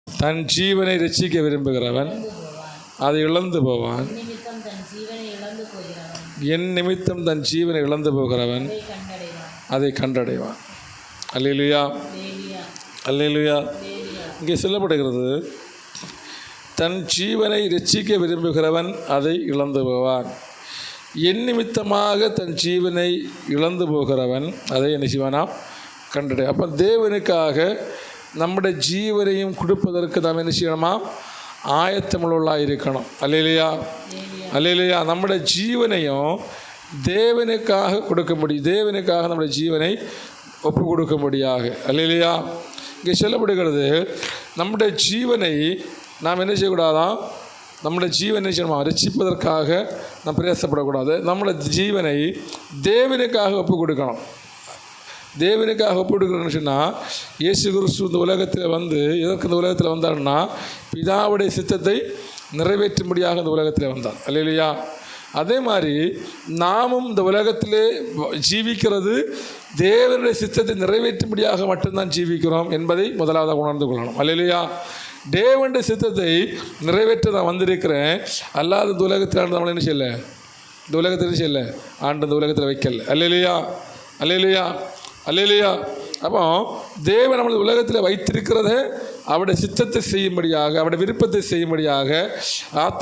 தன் ஜீவனை ரட்சிக்க விரும்புகிறவன் அதை இழந்து போவான். என் நிமித்தம் தன் ஜீவனை இழந்து போகிறவன் அதை கண்டடைவான். அல்லேலூயா, அல்லேலூயா. இங்கே சொல்லப்படுகிறது, தன் ஜீவனை ரட்சிக்க விரும்புகிறவன் அதை இழந்து போவான். என் நிமித்தமாக தன் ஜீவனை இழந்து போகிறவன் அதை என்ன செய்வானா? கண்டடை. அப்போ தேவனுக்காக நம்முடைய ஜீவனையும் கொடுப்பதற்கு நாம் என்ன செய்யணுமா? ஆயத்தமுள்ளவர்களாக இருக்கணும். அல்லேலூயா, அல்லேலூயா. நம்முடைய ஜீவனையும் தேவனுக்காக கொடுக்க முடியும். தேவனுக்காக நம்முடைய ஜீவனை ஒப்பு கொடுக்கும்படியாக. அல்லேலூயா. இங்கே சொல்லப்படுகிறது, நம்முடைய ஜீவனை நாம் என்ன செய்யக்கூடாதான்? நம்முடைய ஜீவனை செய்யணுமா? ரட்சிப்பதற்காக நாம் பிரயாசப்படக்கூடாது. நம்முடைய ஜீவனை தேவனுக்காக ஒப்பு கொடுக்கணும். தேவனுக்காக ஒப்பு கொடுக்கணும்னு சொன்னால், இயேசு கிறிஸ்து இந்த உலகத்தில் வந்து எதற்கு இந்த உலகத்தில் வந்தார்னா, பிதாவுடைய சித்தத்தை நிறைவேற்றும்படியாக இந்த உலகத்தில் வந்தார். அல்லேலூயா. அதே மாதிரி நாமும் இந்த உலகத்திலே ஜீவிக்கிறது தேவனுடைய சித்தத்தை நிறைவேற்றும்படியாக மட்டும்தான் ஜீவிக்கிறோம் என்பதை முதலாவதாக உணர்ந்து கொள்ளணும். அல்லேலூயா. தேவனுடைய சித்தத்தை நிறைவேற்ற நான் வந்திருக்கிறேன். அல்லாத இந்த உலகத்தில் ஆண்டு நம்மளை என்ன செய்யலை? இந்த உலகத்தில் என்ன செய்யலை? ஆண்டு இந்த உலகத்தில் வைக்கல. அல்லேலூயா, அல்லேலூயா, அல்லேலூயா. அப்போ தேவன் நம்மளை உலகத்தில் வைத்திருக்கிறத அவருடைய சித்தத்தை செய்யும்படியாக, அவருடைய விருப்பத்தை செய்யும்படியாக,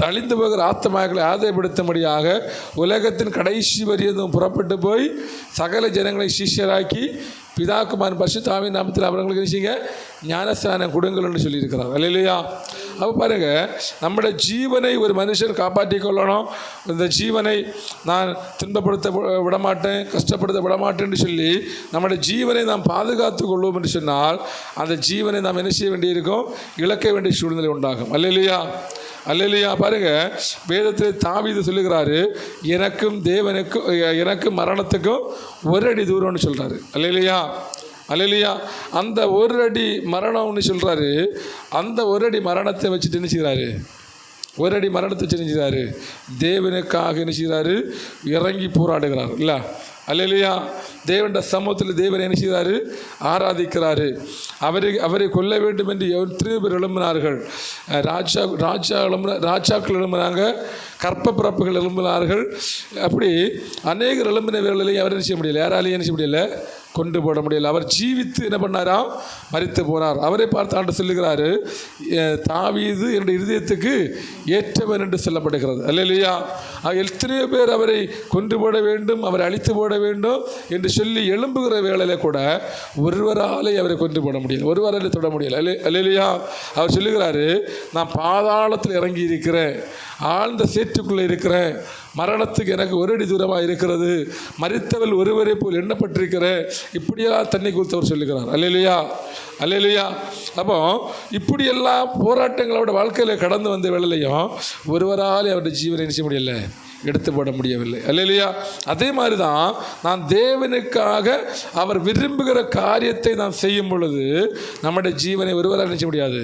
அழிந்து போகிற ஆத்மாக்களை ஆதாயப்படுத்தும்படியாக உலகத்தின் கடைசி வரியதும் புறப்பட்டு போய் சகல ஜனங்களை சிஷ்யராக்கி பிதாக்குமாரன் பரிசுத்த ஆவியின் நாமத்தில் அவர்களுக்கு நினைச்சிங்க ஞானஸ்தானம் கொடுங்கள்னு சொல்லியிருக்கிறார். அல்லேலூயா. அப்போ பாருங்கள், நம்முடைய ஜீவனை ஒரு மனுஷன் காப்பாற்றி கொள்ளணும். இந்த ஜீவனை நான் துன்பப்படுத்த விடமாட்டேன், கஷ்டப்படுத்த விடமாட்டேன்னு சொல்லி நம்முடைய ஜீவனை நாம் பாதுகாத்து கொள்வோம் என்று சொன்னால், அந்த ஜீவனை நாம் என்ன செய்ய வேண்டியிருக்கும்? இழக்க வேண்டிய சூழ்நிலை உண்டாகும். அல்லேலூயா, அல்லேலூயா. பாருங்கள், வேதத்தில் தாவீது சொல்லுகிறாரு, எனக்கும் தேவனுக்கும் எனக்கும் மரணத்துக்கும் ஒரு அடி தூரம்னு சொல்கிறாரு. அல்லேலூயா, அல்லேலூயா. அந்த ஒரு அடி மரணம்னு சொல்கிறாரு. அந்த ஒரு அடி மரணத்தை வச்சுட்டு என்ன செய்கிறாரு? ஒரு அடி மரணத்தை வச்சு என்ன செய்கிறாரு? தேவனுக்காக என்ன செய்கிறாரு? இறங்கி போராடுகிறார். இல்லை, அல்லேலூயா. தேவனுடைய சமூகத்தில் தேவனை என்ன செய்கிறாரு? ஆராதிக்கிறாரு. அவரை கொல்ல வேண்டும் என்று எத்தனையோ பேர் எழும்பினார்கள். ராஜாக்கள் எழும்பினாங்க, கற்ப பிறப்புகள் எழும்பினார்கள். அப்படி அநேகர் எழும்பின வேளையிலையும் அவர் என்ன செய்ய முடியல, யாராலையும் என்ன செய்ய முடியல, கொண்டு போட முடியல. அவர் ஜீவித்து என்ன பண்ணாராம்? மரித்து போனார். அவரை பார்த்து ஆண்டு சொல்லுகிறாரு, தாவீது என்னுடைய இருதயத்துக்கு ஏற்றவன் என்று சொல்லப்படுகிறது. அல்லேலூயா. எத்தனையோ பேர் அவரை கொண்டு போட வேண்டும், அவரை அழித்து போட வேண்டும் என்று சொல்லி எழும்புகிற வேளையில் கூட ஒருவராலே அவரை கொண்டு போட முடியல, ஒருவராலே தொட முடியல. அல்லேலூயா. அவர் சொல்லுகிறாரு, நான் பாதாளத்தில் இறங்கி இருக்கிறேன், ஆழ்ந்த சேற்றுக்குள்ளே இருக்கிறேன், மரணத்துக்கு எனக்கு ஒரு அடி தூரமாக இருக்கிறது, மரித்தவள் ஒருவரை போல் எண்ணப்பட்டிருக்கிறேன், இப்படியெல்லாம் தன்னை குறித்து அவர் சொல்லுகிறார். அல்லேலூயா, அல்லேலூயா. அப்போ இப்படியெல்லாம் போராட்டங்களோட வாழ்க்கையில் கடந்து வந்த வேளையிலையும் ஒருவராலே அவருடைய ஜீவனை நிச்சய முடியலை, எடுத்து போட முடியவில்லை. அல்லேலூயா. அதே மாதிரி தான் நான் தேவனுக்காக அவர் விரும்புகிற காரியத்தை நான் செய்யும் பொழுது நம்முடைய ஜீவனை ஒருவரால் நினைச்ச முடியாது,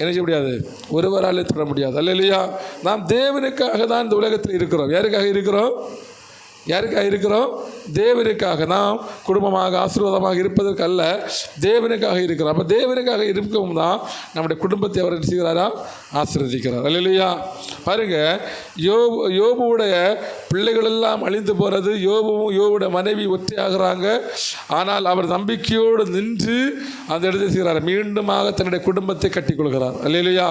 என்ன செய்ய முடியாது, ஒருவராலே தொட முடியாது. அல்லேலூயா. நாம் தேவனுக்காக தான் இந்த உலகத்தில் இருக்கிறோம். யாருக்காக இருக்கிறோம்? யாருக்காக இருக்கிறோம்? தேவனுக்காக. நாம் குடும்பமாக ஆசீர்வாதமாக இருப்பதற்கு அல்ல, தேவனுக்காக இருக்கிறோம். அப்போ தேவனுக்காக இருக்கவும் தான் நம்முடைய குடும்பத்தை அவர் என்ன செய்கிறாரா? ஆசீர்வதிக்கிறார். அல்லேலூயா. பாருங்க, யோபுடைய பிள்ளைகள் எல்லாம் அழிந்து போகிறது. யோபுடைய மனைவி ஒற்றையாகிறாங்க. ஆனால் அவர் நம்பிக்கையோடு நின்று அந்த இடத்தில் செய்கிறார், மீண்டுமாக தன்னுடைய குடும்பத்தை கட்டிக்கொள்கிறார். அல்லேலூயா.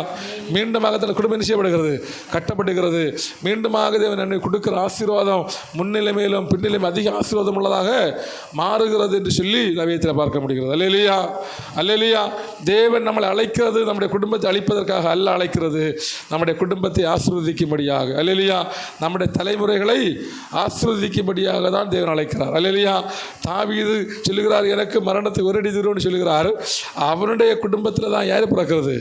மீண்டுமாக தன் குடும்பம் என்ன செய்யப்படுகிறது? கட்டப்படுகிறது. மீண்டுமாக தேவன் என்னை கொடுக்கிற ஆசீர்வாதம் முன்னிலைமையிலும் பின்னிலையும் அதிக ஆசீர்வாதம் உள்ளதாக மாறுகிறது என்று சொல்லி நவீனத்தில் பார்க்க முடிகிறது. அல்லேலூயா, அல்லேலூயா. தேவன் நம்மளை அழைக்கிறது நம்முடைய குடும்பத்தை அழிப்பதற்காக அல்ல, அழைக்கிறது நம்முடைய குடும்பத்தை ஆசீர்வதிக்கும்படியாக. அல்லேலூயா. நம்முடைய தலைமுறைகளை ஆசீர்வதிக்கும்படியாக தான் தேவன் அழைக்கிறார். அல்லேலூயா. தாவீது சொல்லுகிறார், எனக்கு மரணத்துக்கு ஒரு அடி தூரம்னு சொல்லுகிறார். அவனுடைய குடும்பத்தில் தான் யார் பிறக்கிறது?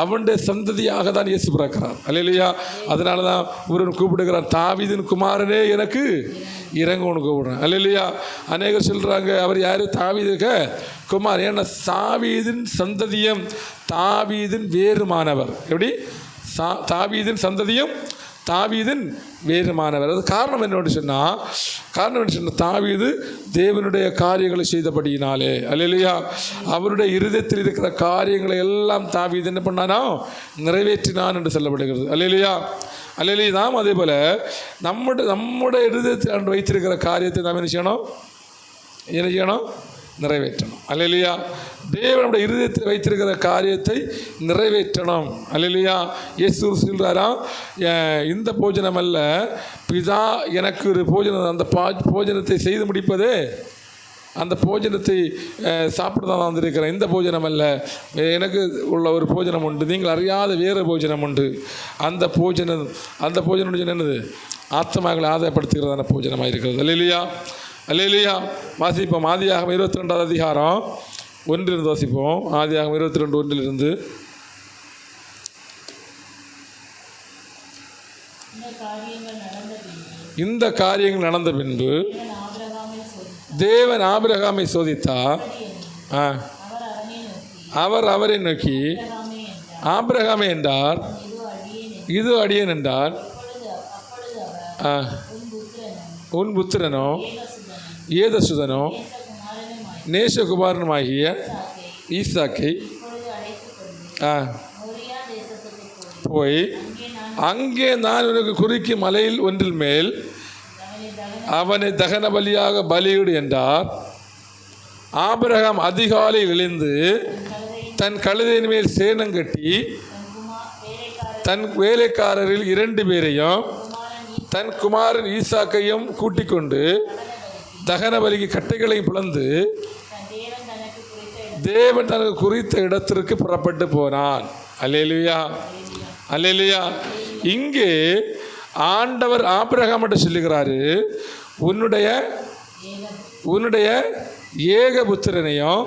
அவனுடைய சந்ததியாக தான் இயேசு பிறக்கிறார். அல்லேலூயா. அதனால தான் ஒருவன் கூப்பிடுகிறார், தாவீதின் குமாரனே எனக்கு இறங்குன்னு கூப்பிடுறேன். அல்லேலூயா. அநேகர் சொல்கிறாங்க, அவர் யார்? தாவீதுக்க குமார். ஏன்னா தாவீதின் சந்ததியும் தாவீதின் வேறுமானவர். எப்படி? தாவீதின் சந்ததியும் தாவீதின் வேறுமானவர். அது காரணம் என்னன்னு சொன்னால் தாவீது தேவனுடைய காரியங்களை செய்தபடியினாலே, அல்லேலூயா, அவருடைய இருதயத்தில் இருக்கிற காரியங்களை எல்லாம் தாவீது என்ன பண்ணானோ நிறைவேற்றினான் என்று சொல்லப்படுகிறது. அல்லேலூயா, அல்லேலூயா. நாம் அதே போல் நம்முடைய இருதயத்தில் வைத்திருக்கிற காரியத்தை நாம் என்ன செய்யணும்? நிறைவேற்றணும். அல்லேலூயா. தேவன் நம்முடைய இருதயத்தில் வைத்திருக்கிற காரியத்தை நிறைவேற்றணும். அல்லேலூயா. இயேசு சொல்கிறாராம், இந்த போஜனம் அல்ல, பிதா எனக்கு ஒரு போஜனம், அந்த போஜனத்தை செய்து முடிப்பதே, அந்த போஜனத்தை சாப்பிட தான் வந்திருக்கிறேன். இந்த போஜனம் அல்ல, எனக்கு உள்ள ஒரு போஜனம் உண்டு, நீங்கள் அறியாத வேறு போஜனம் உண்டு. அந்த போஜனம் என்னது? ஆத்மாக்களை ஆதாயப்படுத்துகிறதான போஜனமாக இருக்கிறது. அல்லேலூயா, அல்லேலூயா. வாசிப்போம். ஆதியாகமம் 22வது அதிகாரம் 1 வாசிப்போம். ஆதியாகமம் 22:1 இந்த காரியங்கள் நடந்த பின்பு தேவன் ஆபிரகாமை சோதித்தார். அவர் அவரை நோக்கி, ஆபிரகாமே என்றார். இது அடியேன் என்றார். உன் புத்திரனோ ஏதசுதனோ நேசகுமாரனுமாகிய ஈசாக்கை போய் அங்கே நான் உனக்கு குறிக்கும் மலையில் ஒன்றில் மேல் அவனை தகன பலியாக பலியிடு என்றார். ஆபிரகாம் அதிகாலை எழுந்து தன் கழுதையின் மேல் சேணம் கட்டி தன் வேலைக்காரரில் 2 பேரையும் தன் குமாரன் ஈசாக்கையும் கூட்டிக் கொண்டு தகன பலிக்கு கட்டைகளையும் பிளந்து தேவன் தனக்கு குறித்த இடத்திற்கு புறப்பட்டு போனான். அல்லேலூயா, அல்லேலூயா. இங்கே ஆண்டவர் ஆபிரகாமிட்ட சொல்லுகிறாரு, உன்னுடைய ஏக புத்திரனையும்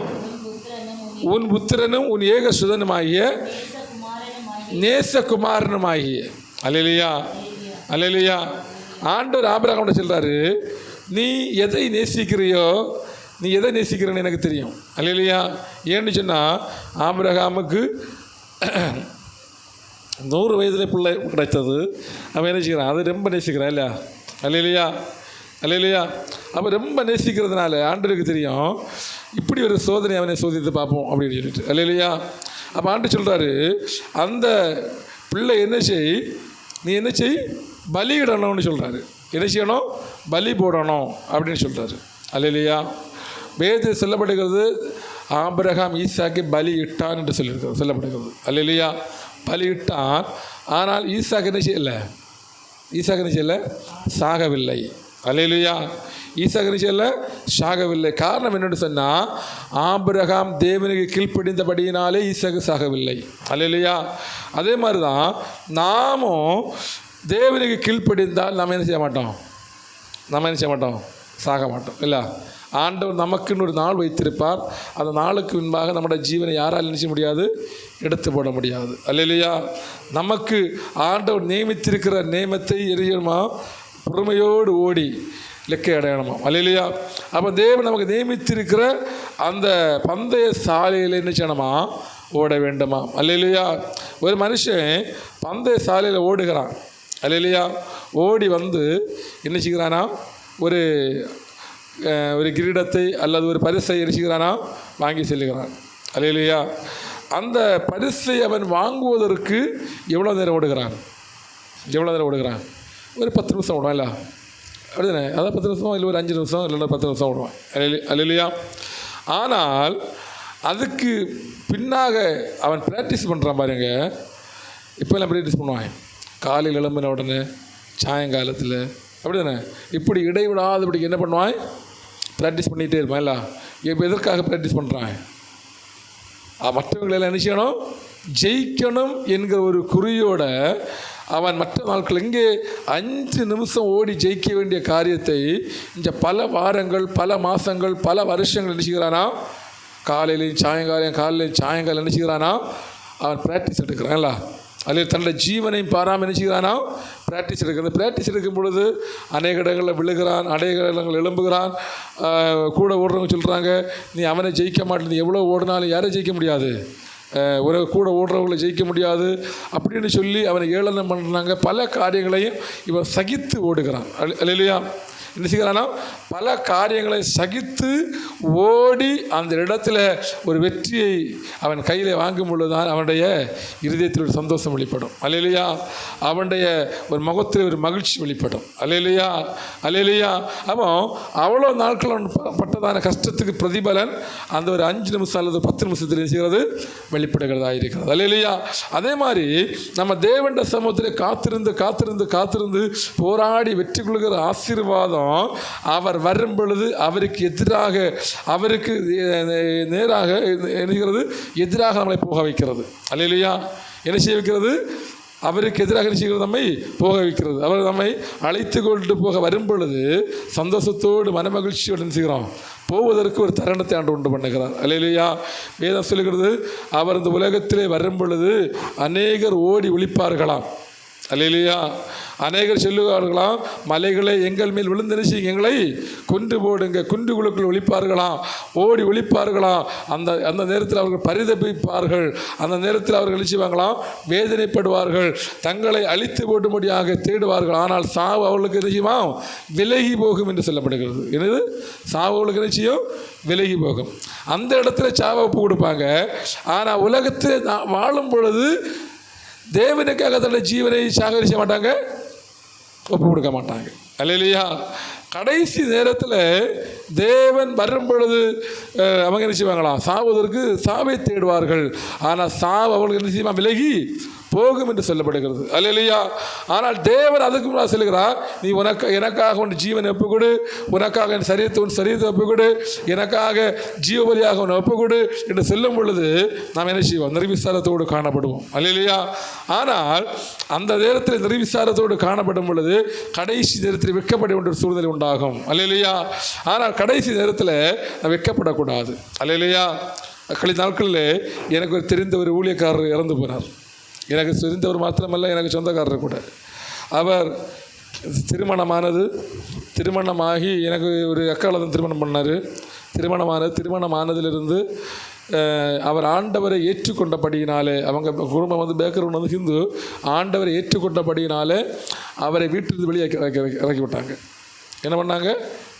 உன் புத்திரனும் உன் ஏக சுதனுமாகிய நேசகுமாரனுமாகிய. அல்லேலூயா, அல்லேலூயா. ஆண்டவர் ஆபிரகாமிட்ட சொல்றாரு, நீ எதை நேசிக்கிறியோ, நீ எதை நேசிக்கிறன்னு எனக்கு தெரியும். அல்லேலூயா. ஏன்னு சொன்னால் ஆபிரகாமுக்கு 100 வயதில் பிள்ளை கிடைத்தது. அவன் என்ன செய்கிறான்? அது ரொம்ப நேசிக்கிறான் இல்லையா? அல்லேலூயா, அல்லேலூயா. அவன் ரொம்ப நேசிக்கிறதுனால ஆண்டவருக்கு தெரியும், இப்படி ஒரு சோதனை அவனை சோதித்து பார்ப்போம் அப்படின்னு சொல்லிட்டு. அல்லேலூயா. அப்போ ஆண்டு சொல்கிறாரு, அந்த பிள்ளை நீ என்ன செய், பலியிடணும்னு சொல்கிறாரு. என்ன செய்யணும்? பலி போடணும் அப்படின்னு சொல்கிறாரு. அல்லேலூயா. வேதத்தில் சொல்லப்படுகிறது, ஆபிரகாம் ஈசாக்கை பலி இட்டான் என்று சொல்லப்படுகிறது. அல்லேலூயா. பலி இட்டான். ஆனால் ஈசாக்கு என்ன செய்யலை? சாகவில்லை. அல்லேலூயா. ஈசாக்கு என்ன செய்யலை? சாகவில்லை. காரணம் என்னென்னு சொன்னால், ஆபிரகாம் தேவனுக்கு கீழ்ப்படிந்தபடியினாலே ஈசாக்கு சாகவில்லை. அல்லேலூயா. அதே மாதிரி தான் நாமும் தேவனுக்கு கீழ்ப்படிந்தால் நம்ம என்ன செய்ய மாட்டோம்? சாக மாட்டோம் இல்லை? ஆண்டவர் நமக்குன்னு ஒரு நாள் வைத்திருப்பார். அந்த நாளுக்கு முன்பாக நம்முடைய ஜீவனை யாரால் நினைச்ச முடியாது? எடுத்து போட முடியாது. அல்லேலூயா. நமக்கு ஆண்டவர் நியமித்திருக்கிற நியமத்தை எரியணுமா? பொறுமையோடு ஓடி லெக்கை அடையணுமா? அல்லேலூயா. அப்போ தேவன் நமக்கு நியமித்திருக்கிற அந்த பந்தய சாலையில் என்ன செய்யணுமா? ஓட வேண்டுமா? அல்லேலூயா. ஒரு மனுஷன் பந்தய சாலையில் ஓடுகிறான். அல்லேலூயா. ஓடி வந்து என்ன செய்கிறானா? ஒரு கிரீடத்தை அல்லது ஒரு பரிசை எரிச்சுக்கிறானா? வாங்கி செல்லுகிறான். அல்லேலூயா. அந்த பரிசை அவன் வாங்குவதற்கு எவ்வளோ நேரம் ஓடுகிறான்? ஒரு 10 நிமிஷம் ஓடுவான் இல்லை? அப்படிதானே? அதான் 10 நிமிஷம், இல்லை ஒரு 5 நிமிஷம், இல்லைன்னா 10 நிமிஷம் ஓடுவான். அல்லேலூயா. ஆனால் அதுக்கு பின்னாக அவன் ப்ராக்டிஸ் பண்ணுறான் பாருங்க. இப்போல்லாம் ப்ராக்டிஸ் பண்ணுவான். காலையில் எழும்பின உடனே, சாயங்காலத்தில், அப்படி தானே? இப்படி இடைவிடாதபடிக்கு என்ன பண்ணுவான்? ப்ராக்டிஸ் பண்ணிகிட்டே இருப்பான் இல்லை? இப்போ எதற்காக ப்ராக்டிஸ் பண்ணுறான்? மற்றவங்களெல்லாம் என்ன செய்யணும்? ஜெயிக்கணும் என்கிற ஒரு குறியோட அவன் மற்ற நாட்கள் இங்கே 5 நிமிஷம் ஓடி ஜெயிக்க வேண்டிய காரியத்தை இங்கே பல வாரங்கள், பல மாதங்கள், பல வருஷங்கள் நினச்சிக்கிறானா? காலையிலையும் சாயங்காலம் நினச்சிக்கிறானா? அவன் ப்ராக்டிஸ் எடுக்கிறான்ல. அதில் தன்னுடைய ஜீவனையும் பாராமல் நினச்சிக்கிறானா? ப்ராக்டிஸ் எடுக்கிறது. ப்ராக்டிஸ் எடுக்கும் பொழுது அநேக இடங்களில் விழுகிறான், அநேக இடங்கள் எழும்புகிறான். கூட ஓடுறவங்க சொல்கிறாங்க, நீ அவனை ஜெயிக்க மாட்டேன், நீ எவ்வளோ ஓடினாலும் யாரை ஜெயிக்க முடியாது? கூட ஓடுறவங்களை ஜெயிக்க முடியாது அப்படின்னு சொல்லி அவனை ஏளனம் பண்ணுறாங்க. பல காரியங்களையும் இவன் சகித்து ஓடுகிறான். அல்லேலூயா. என்ன செய்கிறானா? பல காரியங்களை சகித்து ஓடி அந்த இடத்துல ஒரு வெற்றியை அவன் கையில் வாங்கும் பொழுதுதான் அவனுடைய இருதயத்தில் ஒரு சந்தோஷம் வெளிப்படும். அல்லேலூயா. அவனுடைய ஒரு முகத்தில் ஒரு மகிழ்ச்சி வெளிப்படும். அல்லேலூயா. அல்லேலூயா. அப்போ அவ்வளோ நாட்கள் அவன் பட்டதான கஷ்டத்துக்கு பிரதிபலன் அந்த ஒரு 5 நிமிஷம் அல்லது 10 நிமிஷத்தில் செய்கிறது வெளிப்படுகிறதா இருக்கிறது. அல்லேலூயா. அதே மாதிரி நம்ம தேவனுடைய சமூகத்தில் காத்திருந்து காத்திருந்து காத்திருந்து போராடி வெற்றி கொள்கிற ஆசீர்வாதம் அவர் வரும் பொழுது அவருக்கு எதிராக, அவருக்கு நேராக என்கிறது எதிராக நம்மளை போக வைக்கிறது. அல்லேலூயா. என்ன செய்ய வைக்கிறது? அவருக்கு எதிராக என்ன செய்கிறது? நம்மை போக வைக்கிறது. அவர் நம்மை அழைத்து கொண்டு போக வரும் பொழுது சந்தோஷத்தோடு மனமகிழ்ச்சியோடு என்ன செய்கிறோம்? போவதற்கு ஒரு தருணத்தை ஆண்டு உண்டு பண்ணுகிறார். அல்லேலூயா. வேதம் சொல்லுகிறது, அவர் இந்த உலகத்திலே வரும் பொழுது அநேகர் ஓடி ஒளிப்பார்களாம். அல்லேலூயா. அநேகர் சொல்லுவார்களாம், மலைகளை எங்கள் மேல் விழுந்தரிசி எங்களை கொன்று போடுங்க, குன்றுகளுக்குள் ஒளிப்பார்களாம், ஓடி ஒளிப்பார்களாம். அந்த நேரத்தில் அவர்கள் பரிதபிப்பார்கள். அந்த நேரத்தில் அவர்கள் எழுச்சிவாங்களாம், வேதனைப்படுவார்கள், தங்களை அழித்து போடும்படியாக தேடுவார்கள். ஆனால் சாவு அவர்களுக்கு நிச்சயமா விலகி போகும் என்று சொல்லப்படுகிறது. என்னது? சாவு அவர்களுக்கு நிச்சயம் விலகி போகும். அந்த இடத்துல சாவை ஒப்பு கொடுப்பாங்க. ஆனால் உலகத்தில் வாழும் பொழுது தேவனுக்காக தன்னுடைய ஜீவனை சாகரிக்க மாட்டாங்க, ஒப்பு கொடுக்க மாட்டாங்க. அல்லேலூயா. கடைசி நேரத்தில் தேவன் வரும் பொழுது அவங்க என்ன செய்வாங்களாம்? சாவதற்கு சாவை தேடுவார்கள். ஆனால் சாவு அவங்களுக்கு என்ன செய்யுமா? விலகி போகும் என்று சொல்லப்படுகிறது. அல்லேலூயா. ஆனால் தேவன் அதுக்கு முன்னாடி சொல்லுகிறார், நீ எனக்காக உன் ஜீவனை ஒப்புக்கொடு, உனக்காக என் சரீரத்தை ஒப்புக்கொடு, எனக்காக ஜீவபலியாக உன்னை ஒப்புக்கொடு என்று சொல்லும் பொழுது நாம் என்ன செய்வோம்? நிர்விசாரத்தோடு காணப்படுவோம். அல்லேலூயா. ஆனால் அந்த நேரத்தில் நிர்விசாரத்தோடு காணப்படும் பொழுது கடைசி நேரத்தில் வெட்கப்பட வேண்டிய ஒரு சூழ்நிலை உண்டாகும். அல்லேலூயா. ஆனால் கடைசி நேரத்தில் வெட்கப்படக்கூடாது. அல்லேலூயா. கழிந்த நாட்களில் எனக்கு ஒரு தெரிந்த ஒரு ஊழியக்காரர் இறந்து போனார். எனக்கு தெரிந்தவர் மாத்திரமல்ல, எனக்கு சொந்தக்காரர் கூட. அவர் திருமணமாகி எனக்கு ஒரு அக்கால தான் திருமணம் பண்ணார். திருமணமானதிலிருந்து அவர் ஆண்டவரை ஏற்றுக்கொண்டபடியினாலே, அவங்க குடும்பம் வந்து பேக்ரவுண்ட் வந்து ஹிந்து, ஆண்டவரை ஏற்றுக்கொண்டபடியினாலே அவரை வீட்டிலிருந்து வெளியே இறக்கி விட்டாங்க. என்ன பண்ணாங்க?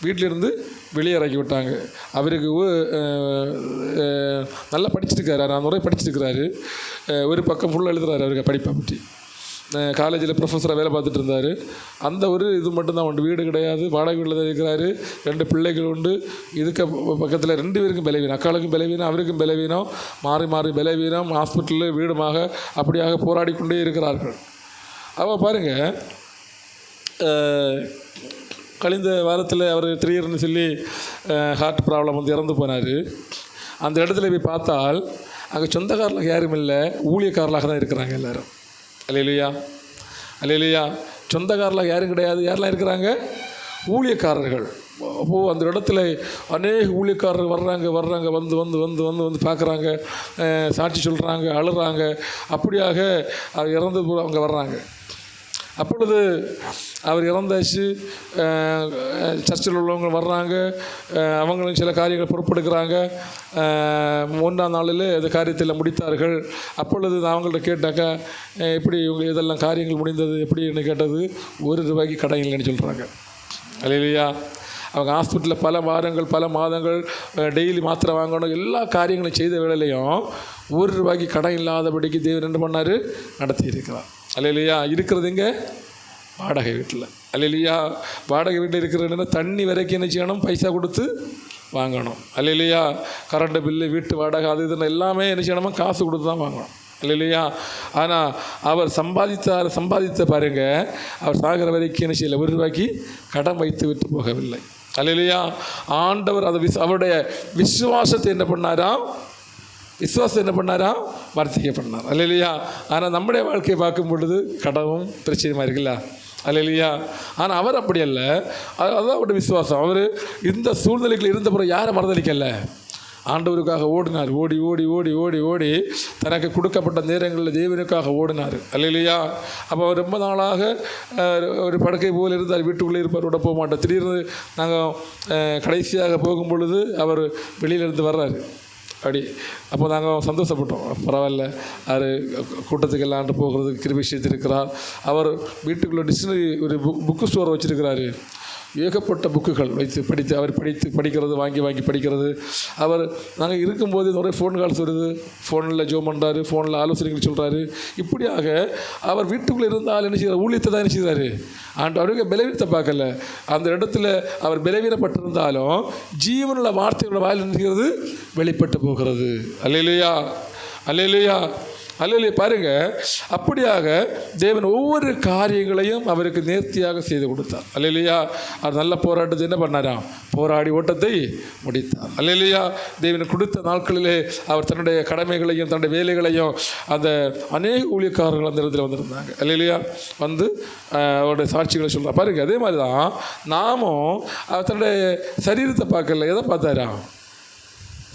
வீட்டிலிருந்து வெளியே இறக்கி விட்டாங்க. அவருக்கு நல்லா படிச்சுட்டுருக்காரு, 4 முறை படிச்சுட்டுருக்கிறாரு. ஒரு பக்கம் ஃபுல்லாக எழுதுறாரு அவருக்கு படிப்பை பற்றி. காலேஜில் ப்ரொஃபஸராக வேலை பார்த்துட்டு இருந்தார். அந்த ஒரு இது மட்டும்தான் உண்டு, வீடு கிடையாது, வாடகை வீட்டில் தான் இருக்கிறாரு. 2 பிள்ளைகள் உண்டு. இதுக்கு பக்கத்தில் 2 பேருக்கும் பலவீனம், அக்காளுக்கும் பலவீனம், அவருக்கும் பலவீனம், மாறி மாறி பலவீனம், ஹாஸ்பிட்டலில் வீடுமாக அப்படியாக போராடி கொண்டே இருக்கிறார்கள். அவள் பாருங்கள், கழிந்த வாரத்தில் அவர் திடீர்னு சொல்லி ஹார்ட் ப்ராப்ளம் வந்து இறந்து போனார். அந்த இடத்துல போய் பார்த்தால் அங்கே சொந்தக்காரலாக யாரும் இல்லை, ஊழியக்காரலாக தான் இருக்கிறாங்க எல்லோரும். அல்லேலூயா. அல்லேலூயா. சொந்தக்காரலாக யாரும் கிடையாது. யாரெல்லாம் இருக்கிறாங்க? ஊழியக்காரர்கள். அப்போது அந்த இடத்துல அநேக ஊழியக்காரர்கள் வர்றாங்க வந்து வந்து வந்து வந்து வந்து பார்க்குறாங்க, சாட்சி சொல்கிறாங்க, அழுறாங்க. அப்படியாக அவர் இறந்து அவங்க வர்றாங்க. அப்பொழுது அவர் இறந்தாச்சு. சர்ச்சில் உள்ளவங்க வர்றாங்க, அவங்களும் சில காரியங்கள் பொறுப்பெடுக்கிறாங்க. 1ஆம் நாளில் அந்த காரியத்தில் முடித்தார்கள். அப்பொழுது நான் அவங்கள்ட்ட கேட்டாக்கா, எப்படி இவங்க இதெல்லாம் காரியங்கள் முடிந்தது எப்படின்னு கேட்டது, ₹1 கடன் இல்லைன்னு சொல்கிறாங்க. அல்லேலூயா. அவங்க ஹாஸ்பிட்டலில் பல வாரங்கள் பல மாதங்கள் டெய்லி மாத்திரை வாங்கணும், எல்லா காரியங்களும் செய்த வேளையிலையும் ₹1 கடன் இல்லாதபடிக்கு தேவன் என்ன பண்ணார்? நடத்தி இருக்கிறார். அல்லேலூயா. இருக்கிறது இங்கே வாடகை வீட்டில். அல்லேலூயா. வாடகை வீட்டில் இருக்கிறதுனா தண்ணி வரைக்கும் என்ன செய்யணும்? பைசா கொடுத்து வாங்கணும். அல்லேலூயா. கரண்ட் பில்லு, வீட்டு வாடகை, அது இதுன்னு எல்லாமே என்ன செய்யணுமா? காசு கொடுத்து தான் வாங்கணும். அல்லேலூயா. ஆனால் அவர் சம்பாதித்த பாருங்க, அவர் சாகிற வரைக்கும் என்ன செய்யலை? ₹1 கடன் வைத்து விட்டு போகவில்லை. அல்லேலூயா. ஆண்டவர் அதை அவருடைய விசுவாசத்தை என்ன பண்ணாராம்? வர்த்திக்க பண்ணார். அல்லேலூயா. ஆனால் நம்முடைய வாழ்க்கையை பார்க்கும் பொழுது கடவும் பிரச்சனையுமா இருக்குல்ல. அல்லேலூயா. ஆனால் அவர் அப்படி அல்ல. அதுதான் அவருடைய விசுவாசம். அவர் இந்த சூழ்நிலைகள் இருந்த பிறகு யாரை மறந்தளிக்கல, ஆண்டவருக்காக ஓடினார். ஓடி ஓடி ஓடி ஓடி ஓடி தனக்கு கொடுக்கப்பட்ட நேரங்களில் தேவனுக்காக ஓடினார். அல்லேலூயா. அப்போ அவர் ரொம்ப நாளாக ஒரு படுக்கை போல் இருந்தார், வீட்டுக்குள்ளே இருப்பார், விட போக மாட்டார். திடீர்னு நாங்கள் கடைசியாக போகும் பொழுது அவர் வெளியிலேருந்து வர்றாரு. அப்படி. அப்போ நாங்கள் சந்தோஷப்பட்டோம். பரவாயில்ல, அவர் கூட்டத்துக்கு எல்லாண்டு போகிறதுக்கு கிருபை செய்திருக்கிறார். அவர் வீட்டுக்குள்ளே டிக்ஷனரி ஒரு புக்கு ஸ்டோர் வச்சுருக்கிறாரு. ஏகப்பட்ட புக்குகள் வைத்து அவர் படிக்கிறது, வாங்கி படிக்கிறது. அவர் நாங்கள் இருக்கும்போது நிறைய ஃபோன் கால்ஸ் வருது, ஃபோனில் ஜோம் பண்ணுறாரு, ஃபோனில் ஆலோசனைகள் சொல்கிறாரு. இப்படியாக அவர் வீட்டுக்குள்ளே இருந்தால் என்ன செய்கிறார்? ஊழியத்தை தான் என்ன செய்கிறாரு? அவருக்கு பலவீனத்தை பார்க்கல. அந்த இடத்துல அவர் பலவீனப்பட்டிருந்தாலும் ஜீவனுள்ள வார்த்தைகளோட வாயில் நிற்கிறது வெளிப்பட்டு போகிறது. அல்லேலூயா, அல்லேலூயா, அல்லேலூயா. பாருங்க, அப்படியாக தேவன் ஒவ்வொரு காரியங்களையும் அவருக்கு நேர்த்தியாக செய்து கொடுத்தார். அல்லேலூயா. அவர் நல்ல போராட்டத்தை என்ன பண்ணாராம்? போராடி ஓட்டத்தை முடித்தார். அல்லேலூயா. தேவன் கொடுத்த நாட்களிலே அவர் தன்னுடைய கடமைகளையும் தன்னுடைய வேலைகளையும் அந்த அநேக ஊழியக்காரர்கள் அந்த இடத்துல வந்திருந்தாங்க. அல்லேலூயா. வந்து அவருடைய சாட்சிகளை சொல்கிறார். பாருங்க, அதே மாதிரி தான் நாமும் அவர் தன்னுடைய சரீரத்தை பார்க்கல. எதை பார்த்தாரா?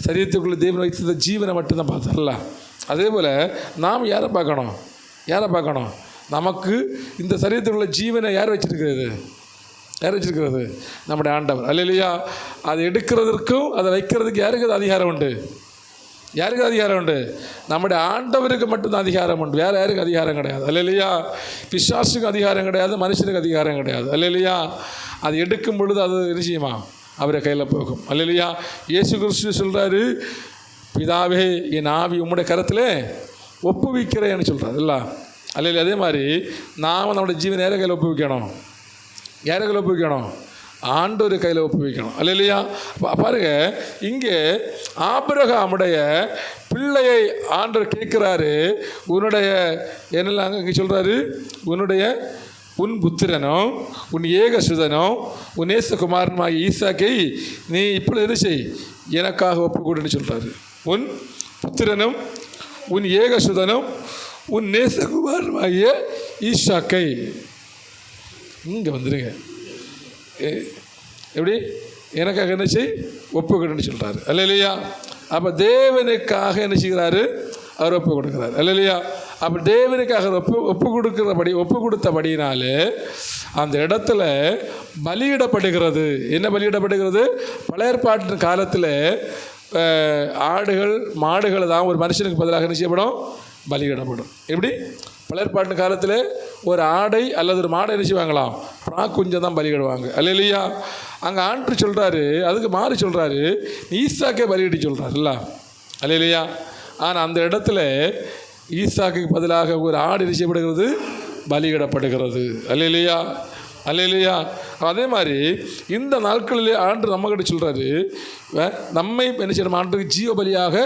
சரீரத்துக்குள்ளே தேவன் வைத்த ஜீவனை மட்டும்தான் பார்த்தார்ல. அதே போல் நாம் யாரை பார்க்கணும்? யாரை பார்க்கணும்? நமக்கு இந்த சரீரத்துக்குள்ள ஜீவனை யார் வச்சிருக்கிறது? யார் வச்சிருக்கிறது? நம்முடைய ஆண்டவர். அல்லேலூயா. அதை எடுக்கிறதுக்கும் அதை வைக்கிறதுக்கு யாருக்கு அது அதிகாரம் உண்டு? யாருக்கு அதிகாரம் உண்டு? நம்முடைய ஆண்டவருக்கு மட்டும்தான் அதிகாரம் உண்டு. வேறு யாருக்கு அதிகாரம் கிடையாது. அல்லேலூயா. பிசாசுக்கு அதிகாரம் கிடையாது, மனுஷனுக்கு அதிகாரம் கிடையாது. அல்லேலூயா. அது எடுக்கும் பொழுது அது நிச்சயமா அவரை கையில் போகும். அல்லேலூயா. இயேசு கிறிஸ்து சொல்கிறாரு, பிதாவே என் ஆவி உம்முடைய கரத்தில் ஒப்புவிக்கிறேன்னு சொல்கிறார் இல்லை? அல்லேலூயா. அதே மாதிரி நாம் நம்முடைய ஜீவன் யாரை கையில் ஒப்புவிக்கணும்? யாரை கையில் ஒப்புவிக்கணும்? ஆண்டவர் கையில் ஒப்புவிக்கணும். அல்லேலூயா. பாருங்க, இங்கே ஆபிரகாமுடைய பிள்ளையை ஆண்டவர் கேட்குறாரு. உன்னுடைய என்னெல்லாம் இங்கே சொல்கிறாரு? உன் புத்திரனும் உன் ஏகசுதனும் உன் நேசகுமாரனுமாகிய ஈசாக்கை நீ இப்பொழுது என்ன செய்? எனக்காக ஒப்புக்கொடுன்னு சொல்கிறாரு. உன் புத்திரனும் உன் ஏகசுதனும் உன் நேசகுமாரனுமாகிய ஈசாக்கை இங்கே வந்துடுங்க. எப்படி? எனக்காக என்ன செய்? ஒப்புக்கொடுன்னு சொல்கிறாரு. அல்லேலூயா. அப்போ தேவனுக்காக என்ன செய்கிறாரு? அவர் ஒப்பு கொடுக்குறாரு. அல்லேலூயா. அப்போ தேவனுக்காக ஒப்பு கொடுத்தபடினாலே அந்த இடத்துல பலியிடப்படுகிறது. என்ன பலியிடப்படுகிறது? பழைய ஏற்பாட்டின் காலத்தில் ஆடுகள் மாடுகள் தான் ஒரு மனுஷனுக்கு பதிலாக என்ன செய்யப்படும்? பலியிடப்படும். எப்படி? பழைய ஏற்பாட்டின் காலத்தில் ஒரு ஆடை அல்லது ஒரு மாடை என்ன செய்வாங்களாம்? குஞ்சம் தான் பலியிடுவாங்க. அல்லேலூயா. அங்கே ஆண்டு சொல்கிறாரு, அதுக்கு மாறி சொல்கிறாரு, ஈசாக்கே பலியிட சொல்கிறார் இல்லை? அல்லேலூயா. ஆனால் அந்த இடத்துல ஈசாக்கு பதிலாக ஒரு ஆடு என்ன செய்யப்படுகிறது? பலியிடப்படுகிறது. அல்லேலூயா, அல்லேலூயா. அதே மாதிரி இந்த நாட்களிலே ஆண்டு நம்மகிட்ட சொல்கிறாரு, நம்மை என்ன செய்யணும்? ஆண்டுக்கு ஜீவ பலியாக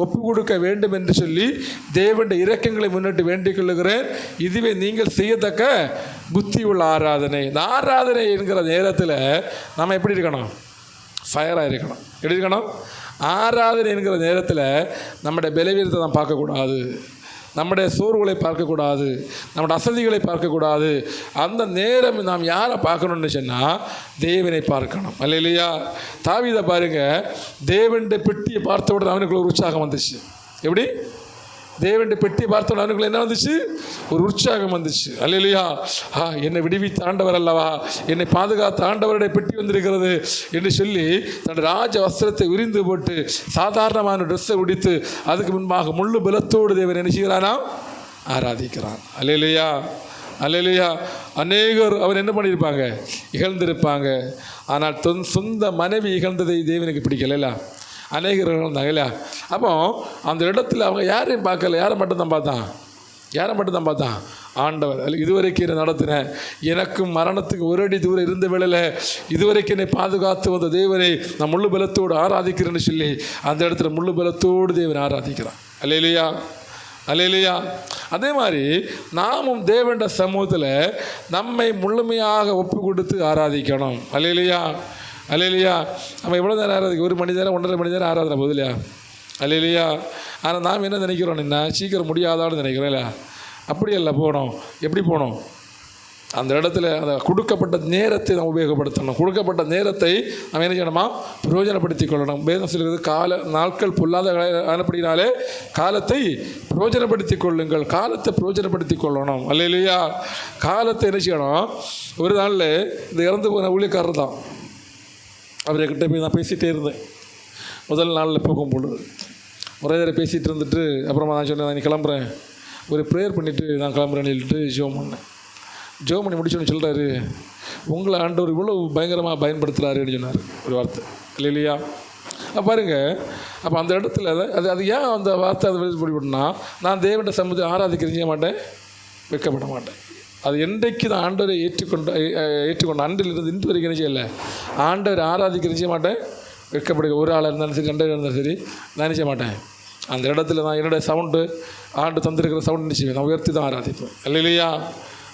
ஒப்பு கொடுக்க வேண்டும் என்று சொல்லி தேவனுடைய இரக்கங்களை முன்னிட்டு வேண்டிக் கொள்ளுகிறேன். இதுவே நீங்கள் செய்யத்தக்க புத்தி உள்ள ஆராதனை. இந்த ஆராதனை என்கிற நேரத்தில் நம்ம எப்படி இருக்கணும்? ஃபயராக இருக்கணும். எப்படி இருக்கணும்? ஆராதனை என்கிற நேரத்தில் நம்முடைய பலவீனத்தை நாம் பார்க்கக்கூடாது, நம்முடைய சோர்வுகளை பார்க்கக்கூடாது, நம்முடைய அசதிகளை பார்க்கக்கூடாது. அந்த நேரம் நாம் யாரை பார்க்கணும்னு சொன்னால் தேவனை பார்க்கணும். அல்லேலூயா. தாவீதை பாருங்கள், தேவனுடைய பெட்டியை பார்த்தவுடன் அவனுக்குள்ள ஒரு உற்சாகம் வந்துச்சு. எப்படி? தேவனுடைய பெட்டியை பார்த்தவுடன் அவனுக்குள்ள என்ன வந்துச்சு? ஒரு உற்சாகம் வந்துச்சு. அல்லேலூயா. என்னை விடுவித்த ஆண்டவர் அல்லவா, என்னை பாதுகாத்த ஆண்டவருடைய பெட்டி வந்திருக்கிறது என்று சொல்லி தன்னுடைய ராஜ வஸ்திரத்தை உரிந்து போட்டு சாதாரணமான ட்ரெஸ்ஸை உடித்து அதுக்கு முன்பாக முள்ளு பலத்தோடு தேவன் என்ன செய்கிறானா? ஆராதிக்கிறான். அல்லேலூயா, அல்லேலூயா. அநேகர் அவர் என்ன பண்ணியிருப்பாங்க? இகழ்ந்திருப்பாங்க. ஆனால் சொந்த மனைவி இகழ்ந்ததை தேவனுக்கு பிடிக்கல. அநேகர்கள் இருந்தாங்க இல்லையா? அப்போ அந்த இடத்துல அவங்க யாரையும் பார்க்கல. யாரை மட்டும்தான் பார்த்தான்? யாரை மட்டும்தான் பார்த்தான்? ஆண்டவர். இதுவரைக்கும் என்னை நடத்தினேன், எனக்கும் மரணத்துக்கு ஒரு அடி தூரம் இருந்த வேளையில் இதுவரைக்கும் என்னை பாதுகாத்து வந்த தேவனை நான் முழு பலத்தோடு ஆராதிக்கிறேன்னு சொல்லி அந்த இடத்துல முழு பலத்தோடு தேவனை ஆராதிக்கிறான். அல்லேலூயா, அல்லேலூயா. அதே மாதிரி நாமும் தேவனுடைய சமூகத்தில் நம்மை முழுமையாக ஒப்பு கொடுத்து ஆராதிக்கணும். அல்லேலூயா, அல்லேலூயா. நம்ம எவ்வளோ நேரம் ஆராதிக்க? 1 மணி நேரம் 1.5 மணி நேரம் ஆராதனை போகுது இல்லையா? அல்லேலூயா. ஆனால் நாம் என்ன நினைக்கிறோம்? என்ன சீக்கிரம் முடியாதான்னு நினைக்கிறோம் இல்லையா? அப்படி இல்லை. போகணும். எப்படி போகணும்? அந்த இடத்துல அந்த கொடுக்கப்பட்ட நேரத்தை நாம் உபயோகப்படுத்தணும். கொடுக்கப்பட்ட நேரத்தை நம்ம என்ன செய்யணுமா? பிரயோஜனப்படுத்தி கொள்ளணும். வேதம் சொல்கிறது, நாட்கள் பொல்லாத ஆனபடினாலே காலத்தை பிரயோஜனப்படுத்தி கொள்ளுங்கள். காலத்தை பிரயோஜனப்படுத்தி கொள்ளணும். அல்லேலூயா. காலத்தை என்ன செய்யணும்? ஒரு நாளில் இந்த இறந்து போன ஊழியக்காரர் தான், அவர்கிட்ட போய் நான் பேசிகிட்டே இருந்தேன். முதல் நாளில் போகும் பொழுது முறையரை பேசிகிட்டு இருந்துட்டு அப்புறமா நான் சொன்னேன், நான் கிளம்புறேன், ஒரு ப்ரேயர் பண்ணிவிட்டு நான் கிளம்புறேன்னு சொல்லிட்டு ஜெபம் பண்ணேன். ஜெபம் பண்ணி முடிச்சோன்னு சொல்கிறாரு, உங்களை ஆண்டவர் இவ்வளோ பயங்கரமாக பயன்படுத்துகிறாருன்னு சொன்னார் ஒரு வார்த்தை. இல்லையா? பாருங்க, அப்போ அந்த இடத்துல அது ஏன் அந்த வார்த்தை அதை வெளிப்படுத்தினா, நான் தேவனுடைய சமூகத்தை ஆராதிக்க மாட்டேன், வெட்கப்பட மாட்டேன். அது என்றைக்கு தான் ஆண்டவரை ஏற்றுக்கொண்ட அன்றிலிருந்து இன்று வரைக்கும் என்ன செய்யலை, ஆண்டவரை ஆராதிக்க நினைச்ச மாட்டேன், வெட்கப்படுக. ஒரு ஆளாக இருந்தாலும் சரி, ரெண்டு இருந்தாலும் சரி, நான் நினைச்ச மாட்டேன். அந்த இடத்துல நான் என்னுடைய சவுண்டு, ஆண்டு தந்திருக்கிற சவுண்டு நிச்சயம் நான் உயர்த்தி தான் ஆராதிப்பேன். அல்லேலூயா,